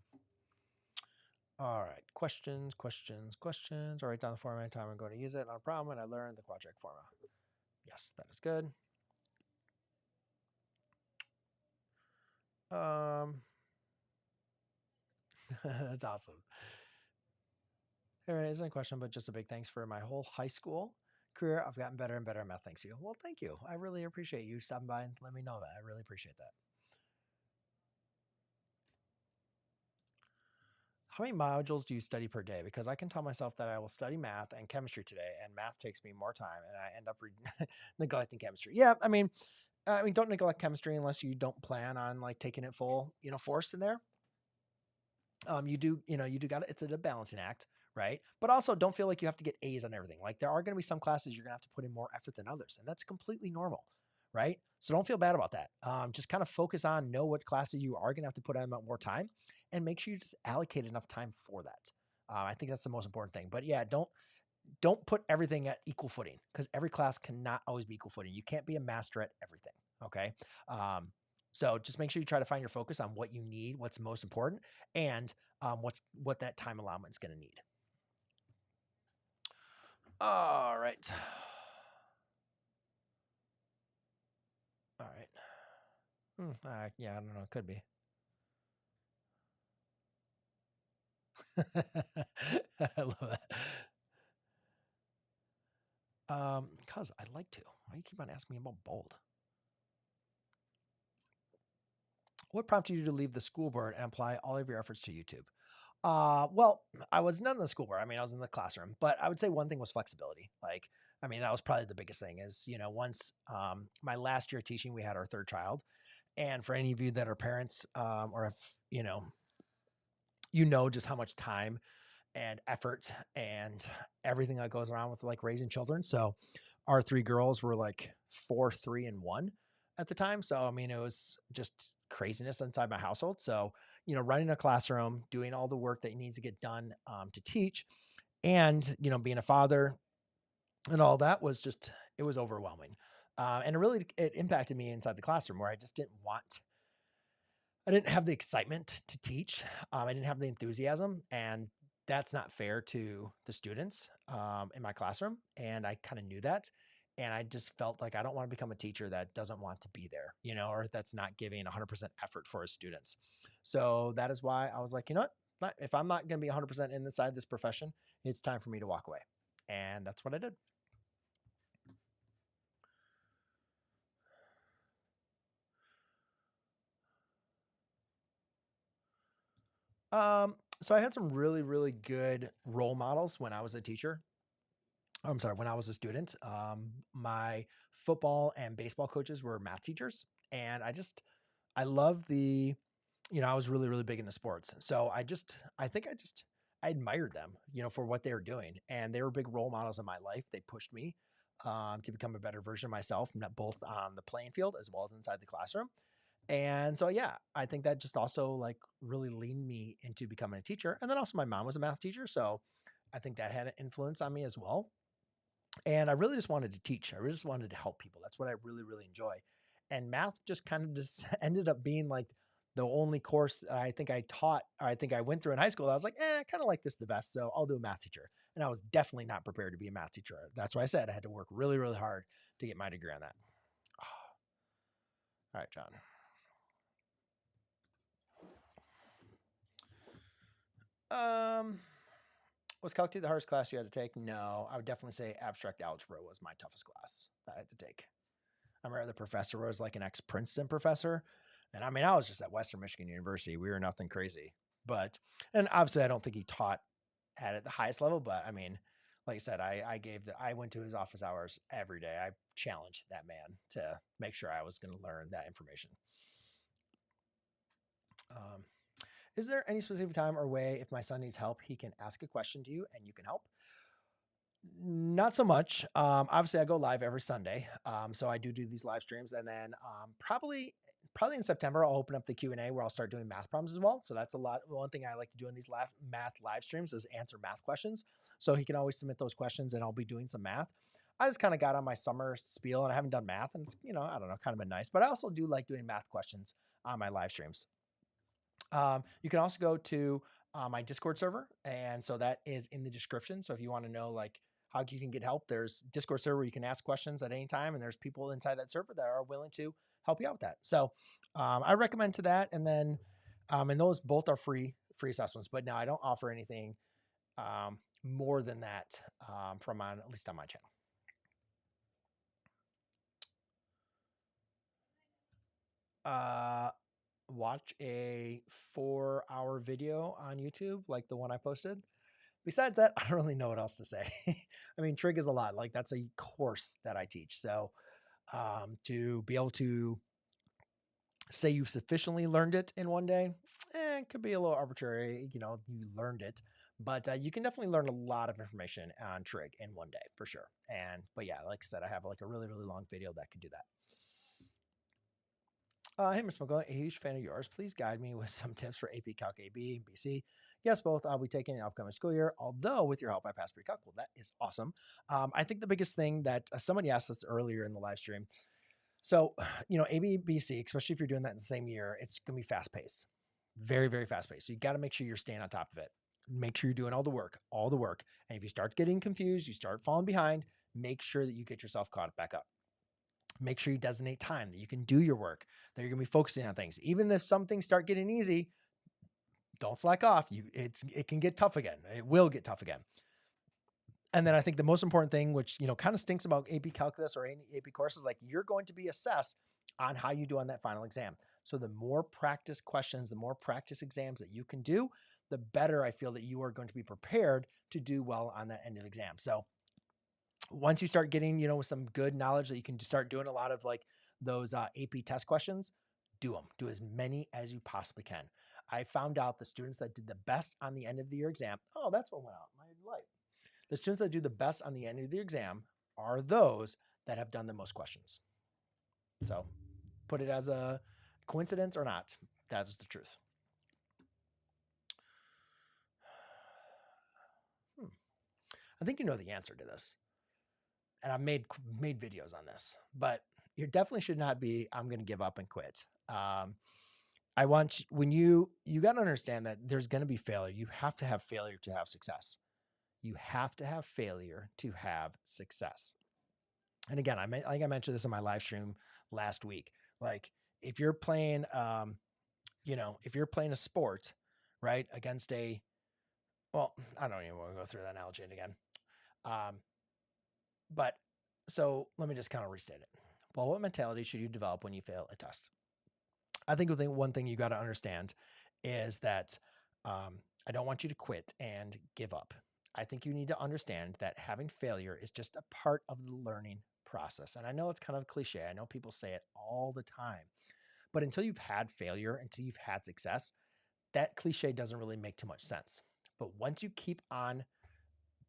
All right. Questions. I'll write down the formula time I'm going to use it. Not a problem. And I learned the quadratic formula. Yes, that is good. That's awesome. All right, isn't a question, but just a big thanks for my whole high school career. I've gotten better and better at math thanks to you. Well, thank you. I really appreciate you stopping by and let me know that. I really appreciate that. How many modules do you study per day? Because I can tell myself that I will study math and chemistry today, and math takes me more time, and I end up neglecting chemistry. Yeah, I mean, don't neglect chemistry unless you don't plan on like taking it full, force in there. You do got it's a balancing act, right? But also don't feel like you have to get A's on everything. Like there are going to be some classes you're going to have to put in more effort than others, and that's completely normal, right? So don't feel bad about that. Just kind of focus on know what classes you are going to have to put in more time, and make sure you just allocate enough time for that. I think that's the most important thing. But yeah, don't put everything at equal footing because every class cannot always be equal footing. You can't be a master at everything. Okay. So just make sure you try to find your focus on what you need, what's most important, and what that time allowance is going to need. All right. All right. Yeah, I don't know. It could be. I love that. Cause I'd like to. Why do you keep on asking me about bold? What prompted you to leave the school board and apply all of your efforts to YouTube? Well, I was not in the school board. I mean, I was in the classroom, but I would say one thing was flexibility. Like, I mean, that was probably the biggest thing is, once my last year teaching, we had our third child. And for any of you that are parents or if, just how much time and effort and everything that goes around with like raising children. So our three girls were like 4, 3, and 1 at the time. So, I mean, it was just craziness inside my household. So, running a classroom, doing all the work that needs to get done to teach and, being a father and all that was it was overwhelming. And it impacted me inside the classroom where I didn't have the excitement to teach. I didn't have the enthusiasm, and that's not fair to the students in my classroom. And I kind of knew that. And I just felt like I don't want to become a teacher that doesn't want to be there, or that's not giving 100% effort for his students. So that is why I was like, you know what? If I'm not going to be 100% inside this profession, it's time for me to walk away. And that's what I did. So I had some really, really good role models when I was a teacher. I'm sorry, when I was a student, my football and baseball coaches were math teachers. And I love I was really, really big into sports. So I admired them, for what they were doing. And they were big role models in my life. They pushed me to become a better version of myself, both on the playing field as well as inside the classroom. And so, yeah, I think that just also like really leaned me into becoming a teacher. And then also my mom was a math teacher. So I think that had an influence on me as well. And I really just wanted to teach. I really just wanted to help people. That's what I really, really enjoy. And math just kind of just ended up being like the only course I think I taught, or I think I went through in high school. I was like, I kind of like this the best. So I'll do a math teacher. And I was definitely not prepared to be a math teacher. That's why I said I had to work really, really hard to get my degree on that. All right, John. Was Calc 2 the hardest class you had to take? No, I would definitely say abstract algebra was my toughest class that I had to take. I remember the professor was like an ex-Princeton professor. And I mean, I was just at Western Michigan University. We were nothing crazy. And obviously I don't think he taught at the highest level, but I mean, like I said, I went to his office hours every day. I challenged that man to make sure I was going to learn that information. Um, is there any specific time or way if my son needs help, he can ask a question to you and you can help? Not so much. Obviously, I go live every Sunday, so I do these live streams, and then probably in September I'll open up the Q&A where I'll start doing math problems as well. So that's a lot. One thing I like to do in these math live streams is answer math questions. So he can always submit those questions, and I'll be doing some math. I just kind of got on my summer spiel, and I haven't done math, and it's, I don't know, kind of been nice. But I also do like doing math questions on my live streams. You can also go to my Discord server, and so that is in the description. So if you want to know like how you can get help, there's Discord server where you can ask questions at any time, and there's people inside that server that are willing to help you out with that. So I recommend to that, and then and those both are free assessments. But now I don't offer anything more than that from at least on my channel. Watch a 4-hour video on YouTube like the one I posted. Besides that, I don't really know what else to say. I mean, trig is a lot. Like that's a course that I teach. So to be able to say you sufficiently learned it in one day, it could be a little arbitrary. You learned it, but you can definitely learn a lot of information on trig in one day for sure. But yeah, like I said, I have like a really, really long video that could do that. Hey, Ms. McLogan, a huge fan of yours. Please guide me with some tips for AP Calc AB and BC. Yes, both I'll be taking in the upcoming school year, although with your help, I passed Precalc. Well, that is awesome. I think the biggest thing that somebody asked us earlier in the live stream. So, AB, BC, especially if you're doing that in the same year, it's going to be fast paced, very, very fast paced. So you got to make sure you're staying on top of it. Make sure you're doing all the work. And if you start getting confused, you start falling behind, make sure that you get yourself caught back up. Make sure you designate time that you can do your work, that you're going to be focusing on things. Even if some things start getting easy, don't slack off. It can get tough again. It will get tough again. And then I think the most important thing, which, kind of stinks about AP Calculus or any AP courses, like you're going to be assessed on how you do on that final exam. So the more practice questions, the more practice exams that you can do, the better I feel that you are going to be prepared to do well on that end of exam. So once you start getting, some good knowledge that you can start doing a lot of like those AP test questions, do them. Do as many as you possibly can. I found out the students that did the best on the end of the year exam. Oh, that's what went out. My light. The students that do the best on the end of the exam are those that have done the most questions. So put it as a coincidence or not. That's the truth. I think you know the answer to this. And I've made videos on this, but you definitely should not be, I'm going to give up and quit. I want you, when you got to understand that there's going to be failure. You have to have failure to have success. You have to have failure to have success. And again, I mentioned this in my live stream last week. Like if you're playing, if you're playing a sport, right, against I don't even want to go through that analogy again. But so let me just kind of restate it. Well, what mentality should you develop when you fail a test? I think one thing you got to understand is that I don't want you to quit and give up. I think you need to understand that having failure is just a part of the learning process. And I know it's kind of cliche. I know people say it all the time, but until you've had failure, until you've had success, that cliche doesn't really make too much sense. But once you keep on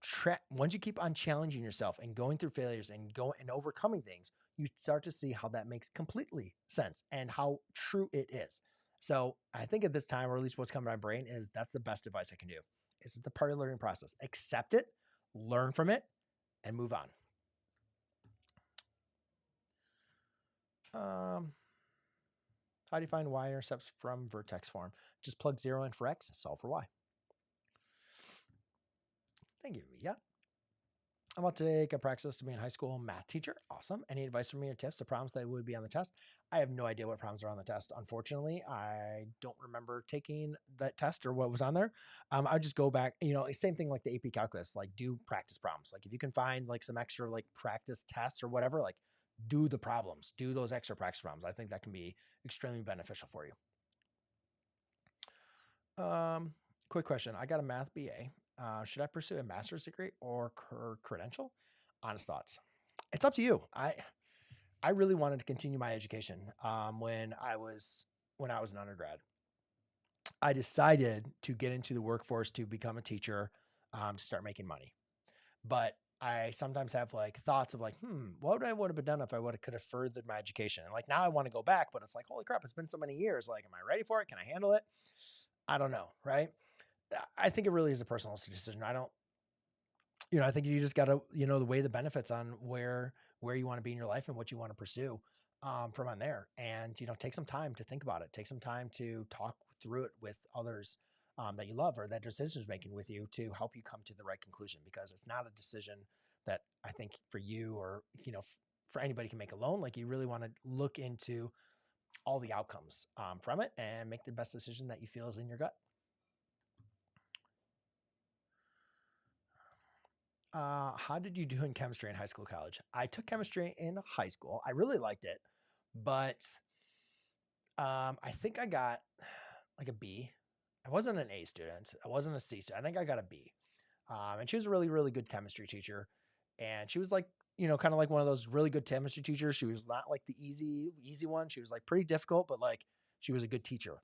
challenging yourself and going through failures and going and overcoming things, you start to see how that makes completely sense and how true it is. So I think at this time, or at least what's coming to my brain, is that's the best advice I can do. Is it's a part of the learning process. Accept it, learn from it, and move on. How do you find y-intercepts from vertex form? Just plug 0 in for x, solve for y. Thank you. Yeah. I'm about to take a practice to be in high school math teacher. Awesome. Any advice from me or tips? The problems that would be on the test? I have no idea what problems are on the test. Unfortunately, I don't remember taking that test or what was on there. I just go back, same thing like the AP calculus, like do practice problems. Like if you can find like some extra like practice tests or whatever, like do the problems, do those extra practice problems. I think that can be extremely beneficial for you. Quick question. I got a math BA. Should I pursue a master's degree or credential? Honest thoughts. It's up to you. I really wanted to continue my education when I was an undergrad. I decided to get into the workforce to become a teacher, to start making money. But I sometimes have like thoughts of like, what would I would have done if I could have furthered my education? And like now I want to go back, but it's like, holy crap, it's been so many years. Like, am I ready for it? Can I handle it? I don't know, right? I think it really is a personal decision. I think you just got to, weigh the benefits on where you want to be in your life and what you want to pursue from on there. And, take some time to think about it. Take some time to talk through it with others that you love or that decisions making with you to help you come to the right conclusion, because it's not a decision that I think for you or, for anybody can make alone. Like you really want to look into all the outcomes from it and make the best decision that you feel is in your gut. How did you do in chemistry in high school, college? I took chemistry in high school. I really liked it, but I think I got like a B. I wasn't an A student. I wasn't a C student. I think I got a B. And she was a really, really good chemistry teacher. And she was like, kind of like one of those really good chemistry teachers. She was not like the easy one. She was like pretty difficult, but like she was a good teacher.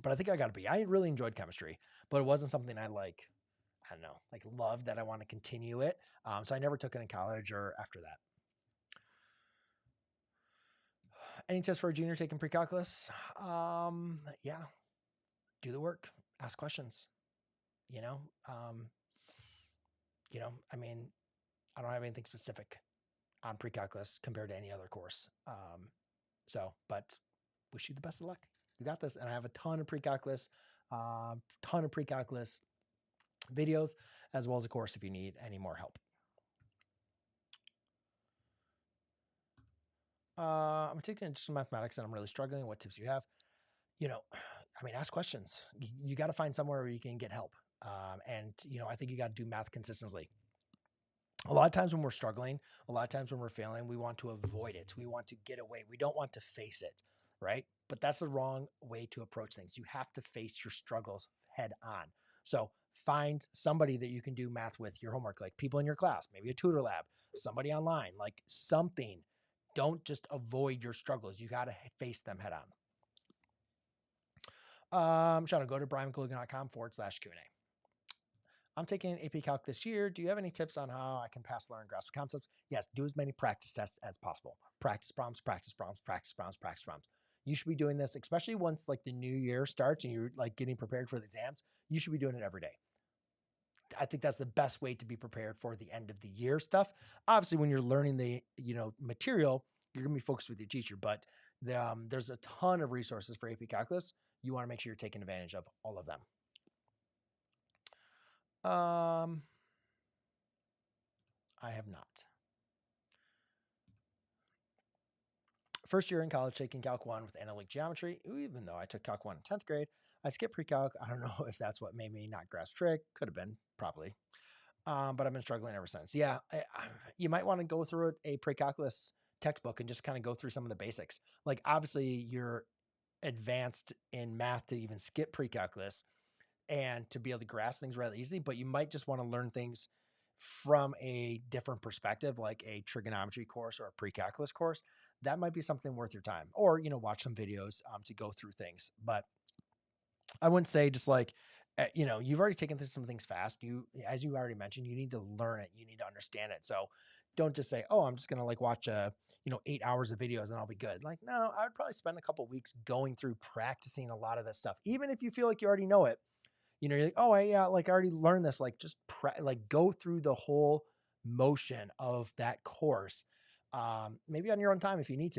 But I think I got a B. I really enjoyed chemistry, but it wasn't something I loved that I want to continue it. So I never took it in college or after that. Any tips for a junior taking precalculus? Yeah. Do the work, ask questions, I don't have anything specific on precalculus compared to any other course. But wish you the best of luck. You got this. And I have a ton of precalculus videos, as well as a course if you need any more help. I'm taking just mathematics and I'm really struggling. What tips do you have? Ask questions. You got to find somewhere where you can get help. I think you got to do math consistently. A lot of times when we're struggling, a lot of times when we're failing, we want to avoid it. We want to get away. We don't want to face it, right? But that's the wrong way to approach things. You have to face your struggles head on. So find somebody that you can do math with your homework, like people in your class, maybe a tutor lab, somebody online, like something. Don't just avoid your struggles. You got to face them head on. Trying to go to brianmclogan.com/Q&A. I'm taking AP Calc this year. Do you have any tips on how I can pass, learn, grasp concepts? Yes, do as many practice tests as possible. Practice problems, practice problems, practice problems, practice problems. You should be doing this, especially once like the new year starts and you're like getting prepared for the exams. You should be doing it every day. I think that's the best way to be prepared for the end of the year stuff. Obviously, when you're learning the material, you're going to be focused with your teacher, but there's a ton of resources for AP Calculus. You want to make sure you're taking advantage of all of them. I have not. First year in college, taking Calc 1 with analytic geometry. Even though I took Calc 1 in 10th grade, I skipped Precalc. I don't know if that's what made me not grasp trick. Could have been, probably. But I've been struggling ever since. Yeah, you might want to go through a Precalculus textbook and just kind of go through some of the basics. Like, obviously, you're advanced in math to even skip Precalculus. and to be able to grasp things really easily, but you might just want to learn things from a different perspective, like a trigonometry course or a pre-calculus course. That might be something worth your time, or, watch some videos to go through things. But I wouldn't say just like, you've already taken some things fast. As you already mentioned, you need to learn it. You need to understand it. So don't just say, oh, I'm just going to like watch 8 hours of videos and I'll be good. Like, no, I would probably spend a couple weeks going through practicing a lot of this stuff. Even if you feel like you already know it, you're like, oh, like I already learned this. Like just like go through the whole motion of that course. Maybe on your own time if you need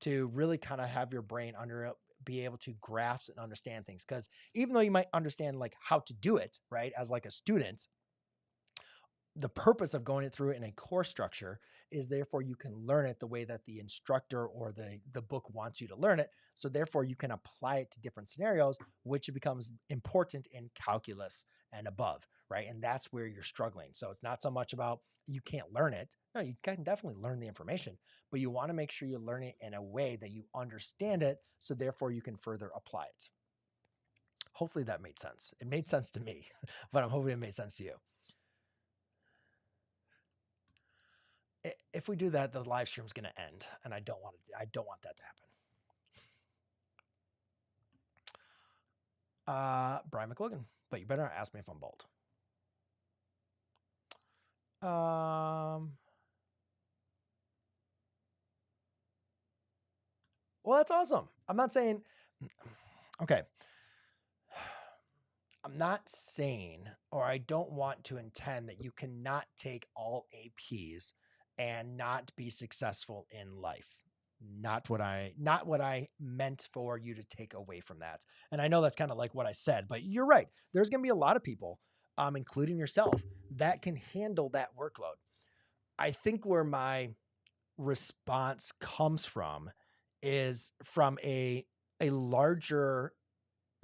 to really kind of have your brain under it, be able to grasp and understand things. Because even though you might understand like how to do it, right, as like a student, the purpose of going it through it in a course structure is therefore you can learn it the way that the instructor or the book wants you to learn it. So therefore you can apply it to different scenarios, which becomes important in calculus and above, right? And that's where you're struggling. So it's not so much about you can't learn it. No, you can definitely learn the information, but you want to make sure you learn it in a way that you understand it. So therefore you can further apply it. Hopefully that made sense. It made sense to me, but I'm hoping it made sense to you. If we do that, the live stream's going to end, and I don't want that to happen. Brian McLogan, but you better not ask me if I'm bald. Well, that's awesome. I'm not saying, okay. I'm not saying, or I don't want to intend that you cannot take all APs and not be successful in life. Not what I meant for you to take away from that. And I know that's kind of like what I said, but you're right. There's going to be a lot of people, including yourself, that can handle that workload. I think where my response comes from is from a larger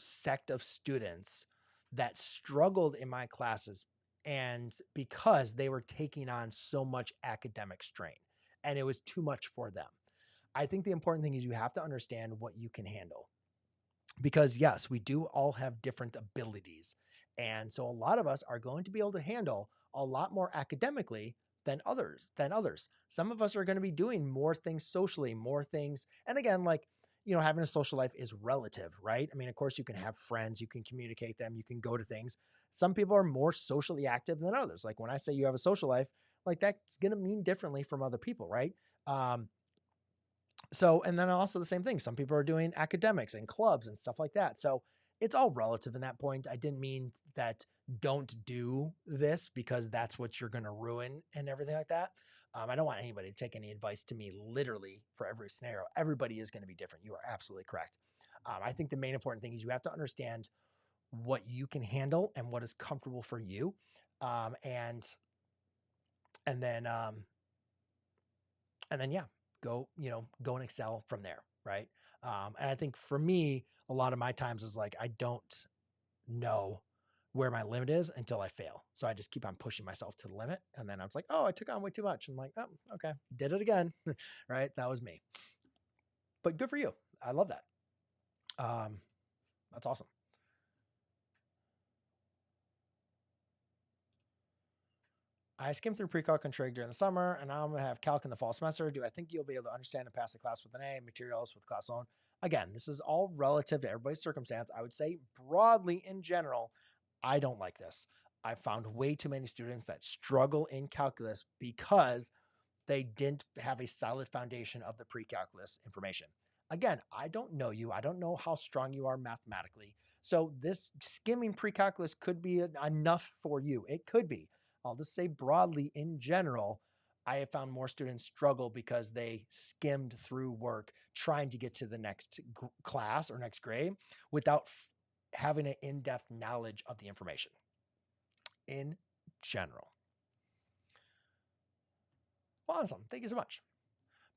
sect of students that struggled in my classes, and because they were taking on so much academic strain and it was too much for them. I think the important thing is you have to understand what you can handle, because yes, we do all have different abilities. And so a lot of us are going to be able to handle a lot more academically than others. Some of us are going to be doing more things socially, more things. And again, like, having a social life is relative, right? I mean, of course you can have friends, you can communicate them, you can go to things. Some people are more socially active than others. Like when I say you have a social life, like that's going to mean differently from other people, right? So, and then also the same thing. Some people are doing academics and clubs and stuff like that. So it's all relative in that point. I didn't mean that don't do this because that's what you're going to ruin and everything like that. I don't want anybody to take any advice to me literally for every scenario. Everybody is going to be different. You are absolutely correct. I think the main important thing is you have to understand what you can handle and what is comfortable for you. And then yeah, go and excel from there. Right. And I think for me, a lot of my times is like, I don't know where my limit is until I fail. So I just keep on pushing myself to the limit. And then I was like, oh, I took on way too much. I'm like, oh, okay. Did it again. Right. That was me, but good for you. I love that. That's awesome. I skimmed through Precalc and Trig during the summer, and now I'm going to have Calc in the fall semester. Do I think you'll be able to understand and pass the class with an A, materials with class alone? Again, this is all relative to everybody's circumstance. I would say broadly in general, I don't like this. I found way too many students that struggle in calculus because they didn't have a solid foundation of the pre-calculus information. Again, I don't know you. I don't know how strong you are mathematically. So this skimming pre-calculus could be enough for you. It could be. I'll just say broadly in general, I have found more students struggle because they skimmed through work trying to get to the next class or next grade without having an in-depth knowledge of the information in general. Well, awesome. Thank you so much.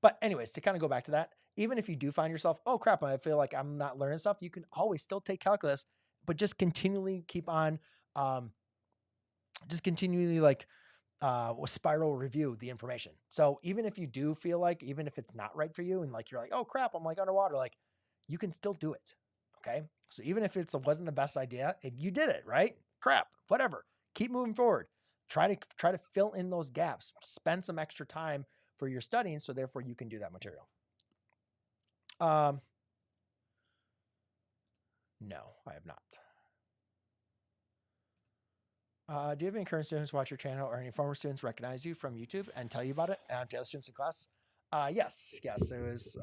But anyways, to kind of go back to that, even if you do find yourself, oh crap, I feel like I'm not learning stuff, you can always still take calculus, but just continually keep on, spiral review the information. So even if you do feel like, even if it's not right for you and like, you're like, oh crap, I'm like underwater, like you can still do it. Okay. So even if it wasn't the best idea, if you did it, right? Crap, whatever. Keep moving forward. Try to fill in those gaps. Spend some extra time for your studying, so therefore you can do that material. No, I have not. Do you have any current students watch your channel or any former students recognize you from YouTube and tell you about it to other students in class? Yes. It was.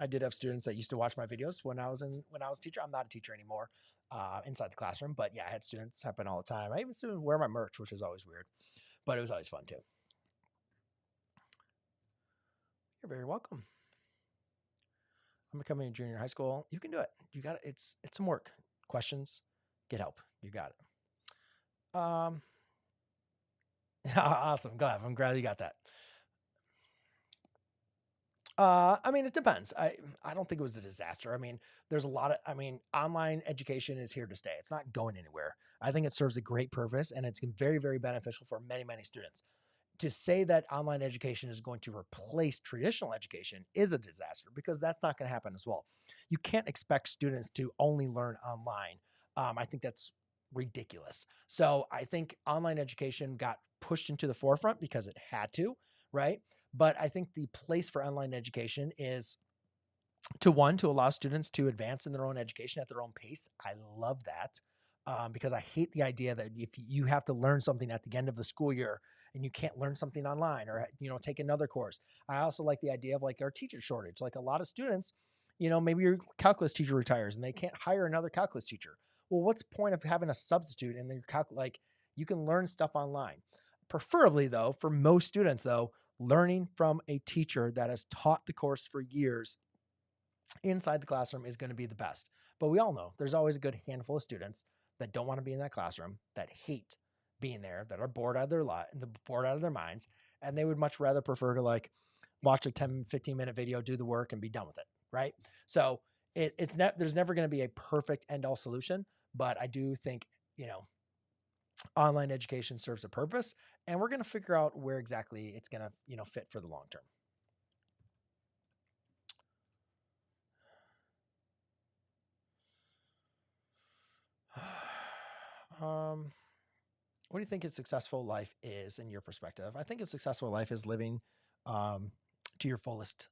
I did have students that used to watch my videos when I was a teacher. I'm not a teacher anymore inside the classroom, but yeah, I had students happen all the time. I even students wear my merch, which is always weird, but it was always fun too. You're very welcome. I'm becoming a junior in high school. You can do it. You got it. It's some work. Questions, get help. You got it. Awesome. I'm glad you got that. I mean, it depends. I don't think it was a disaster. I mean, there's a lot of, online education is here to stay. It's not going anywhere. I think it serves a great purpose, and it's very, very beneficial for many, many students. To say that online education is going to replace traditional education is a disaster, because that's not going to happen as well. You can't expect students to only learn online. I think that's ridiculous. So I think online education got pushed into the forefront because it had to, right? But I think the place for online education is to allow students to advance in their own education at their own pace. I love that. Because I hate the idea that if you have to learn something at the end of the school year and you can't learn something online, or, take another course. I also like the idea of like our teacher shortage. Like a lot of students, maybe your calculus teacher retires and they can't hire another calculus teacher. Well, what's the point of having a substitute in your like you can learn stuff online? Preferably though, for most students though, learning from a teacher that has taught the course for years inside the classroom is going to be the best. But we all know there's always a good handful of students that don't want to be in that classroom, that hate being there, that are bored out of bored out of their minds, and they would much rather prefer to like watch a 10, 15-minute video, do the work, and be done with it, right? So there's never going to be a perfect end-all solution, but I do think, online education serves a purpose, and we're going to figure out where exactly it's going to, fit for the long term. What do you think a successful life is in your perspective? I think a successful life is living to your fullest,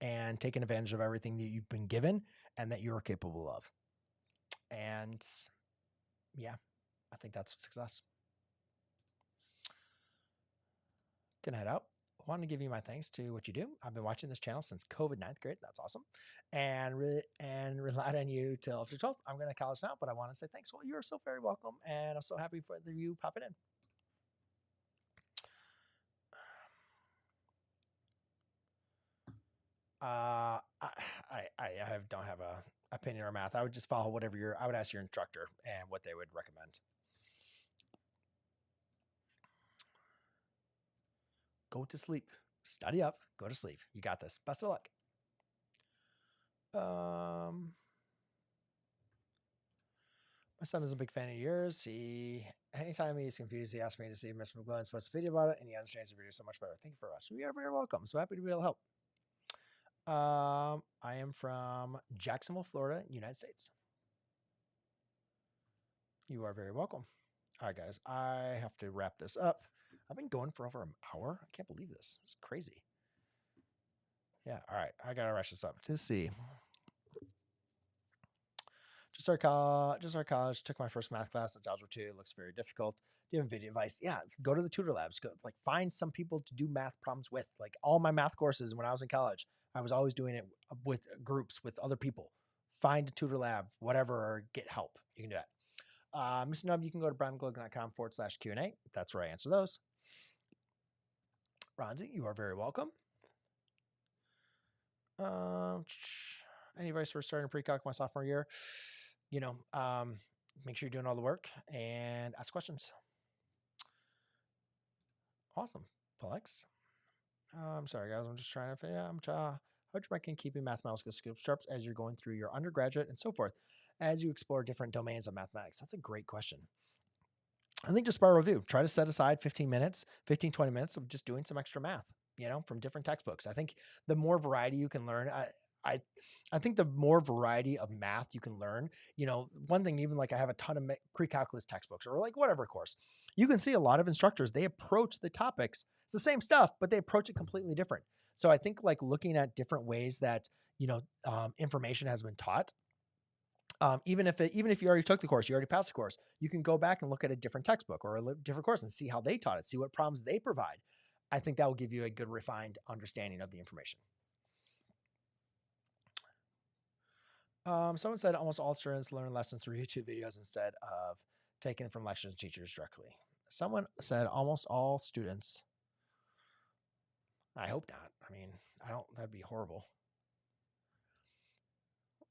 and taking advantage of everything that you've been given and that you're capable of. And yeah, I think that's success. Gonna head out. I want to give you my thanks to what you do. I've been watching this channel since COVID 9th grade. That's awesome. And relied on you till after 12th. I'm going to college now, but I want to say thanks. Well, you're so very welcome. And I'm so happy for you popping in. I don't have a opinion on math. I would just follow whatever I would ask your instructor and what they would recommend. Go to sleep. Study up. Go to sleep. You got this. Best of luck. My son is a big fan of yours. Anytime he's confused, he asks me to see Mr. McLogan's post a video about it, and he understands the video so much better. Thank you for watching. You are very welcome. So happy to be able to help. I am from Jacksonville, Florida, United States. You are very welcome. All right, guys, I have to wrap this up. I've been going for over an hour. I can't believe this. It's crazy. Yeah. All right. I got to rush this up to see. Just started college, took my first math class at Algebra 2. It looks very difficult. Do you have video advice? Yeah, go to the tutor labs. Go find some people to do math problems with. Like all my math courses when I was in college, I was always doing it with groups with other people. Find a tutor lab, whatever, or get help. You can do that. Mr. Nub, you can go to brianmclogan.com/Q&A. That's where I answer those. Ronzi, you are very welcome. Any advice for starting Precalc my sophomore year? Make sure you're doing all the work and ask questions. Awesome. Plex. I'm sorry, guys. I'm just trying to figure out how would you recommend keeping mathematical skills sharp as you're going through your undergraduate and so forth as you explore different domains of mathematics? That's a great question. I think just spiral review. Try to set aside 15 minutes, 15, 20 minutes of just doing some extra math, from different textbooks. I think the more variety you can learn, I think the more variety of math you can learn, one thing, even like I have a ton of pre-calculus textbooks or like whatever course, you can see a lot of instructors, they approach the topics, it's the same stuff, but they approach it completely different. So I think like looking at different ways that, information has been taught, even if you already took the course, you already passed the course, you can go back and look at a different textbook or a different course and see how they taught it, see what problems they provide. I think that will give you a good refined understanding of the information. Someone said almost all students learn lessons through YouTube videos instead of taking them from lectures and teachers directly. Someone said almost all students. I hope not. I mean, that'd be horrible.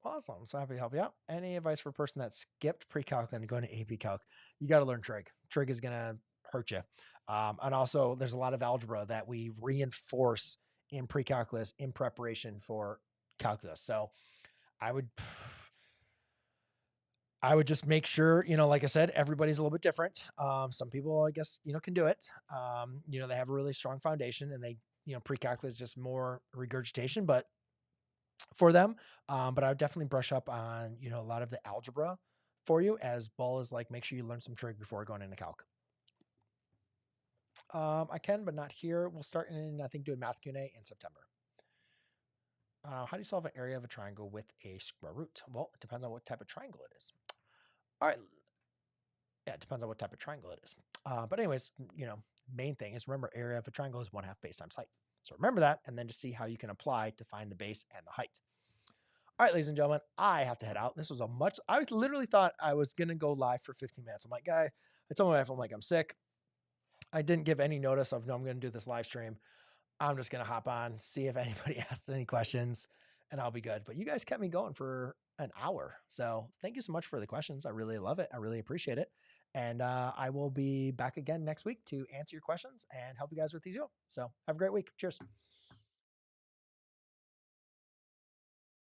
Awesome. I'm so happy to help you out. Any advice for a person that skipped pre-calc and going to AP Calc? You got to learn trig. Trig is going to hurt you. And also there's a lot of algebra that we reinforce in pre-calculus in preparation for calculus. So I would just make sure, like I said, everybody's a little bit different. Some people, I guess, can do it. They have a really strong foundation and they, pre-calculus is just more regurgitation, but for them. But I would definitely brush up on, a lot of the algebra for you, as well as like make sure you learn some trig before going into calc. I can, but not here. We'll start I think, doing math Q&A in September. How do you solve an area of a triangle with a square root? Well, it depends on what type of triangle it is. All right. Yeah, it depends on what type of triangle it is. But anyways, main thing is remember area of a triangle is 1/2 base times height. So remember that, and then to see how you can apply to find the base and the height. All right, ladies and gentlemen, I have to head out. This was I literally thought I was going to go live for 15 minutes. I'm like, I told my wife, I'm like, I'm sick. I didn't give any notice of, no, I'm going to do this live stream. I'm just going to hop on, see if anybody asked any questions, and I'll be good. But you guys kept me going for an hour. So thank you so much for the questions. I really love it. I really appreciate it. And I will be back again next week to answer your questions and help you guys with these. So have a great week. Cheers.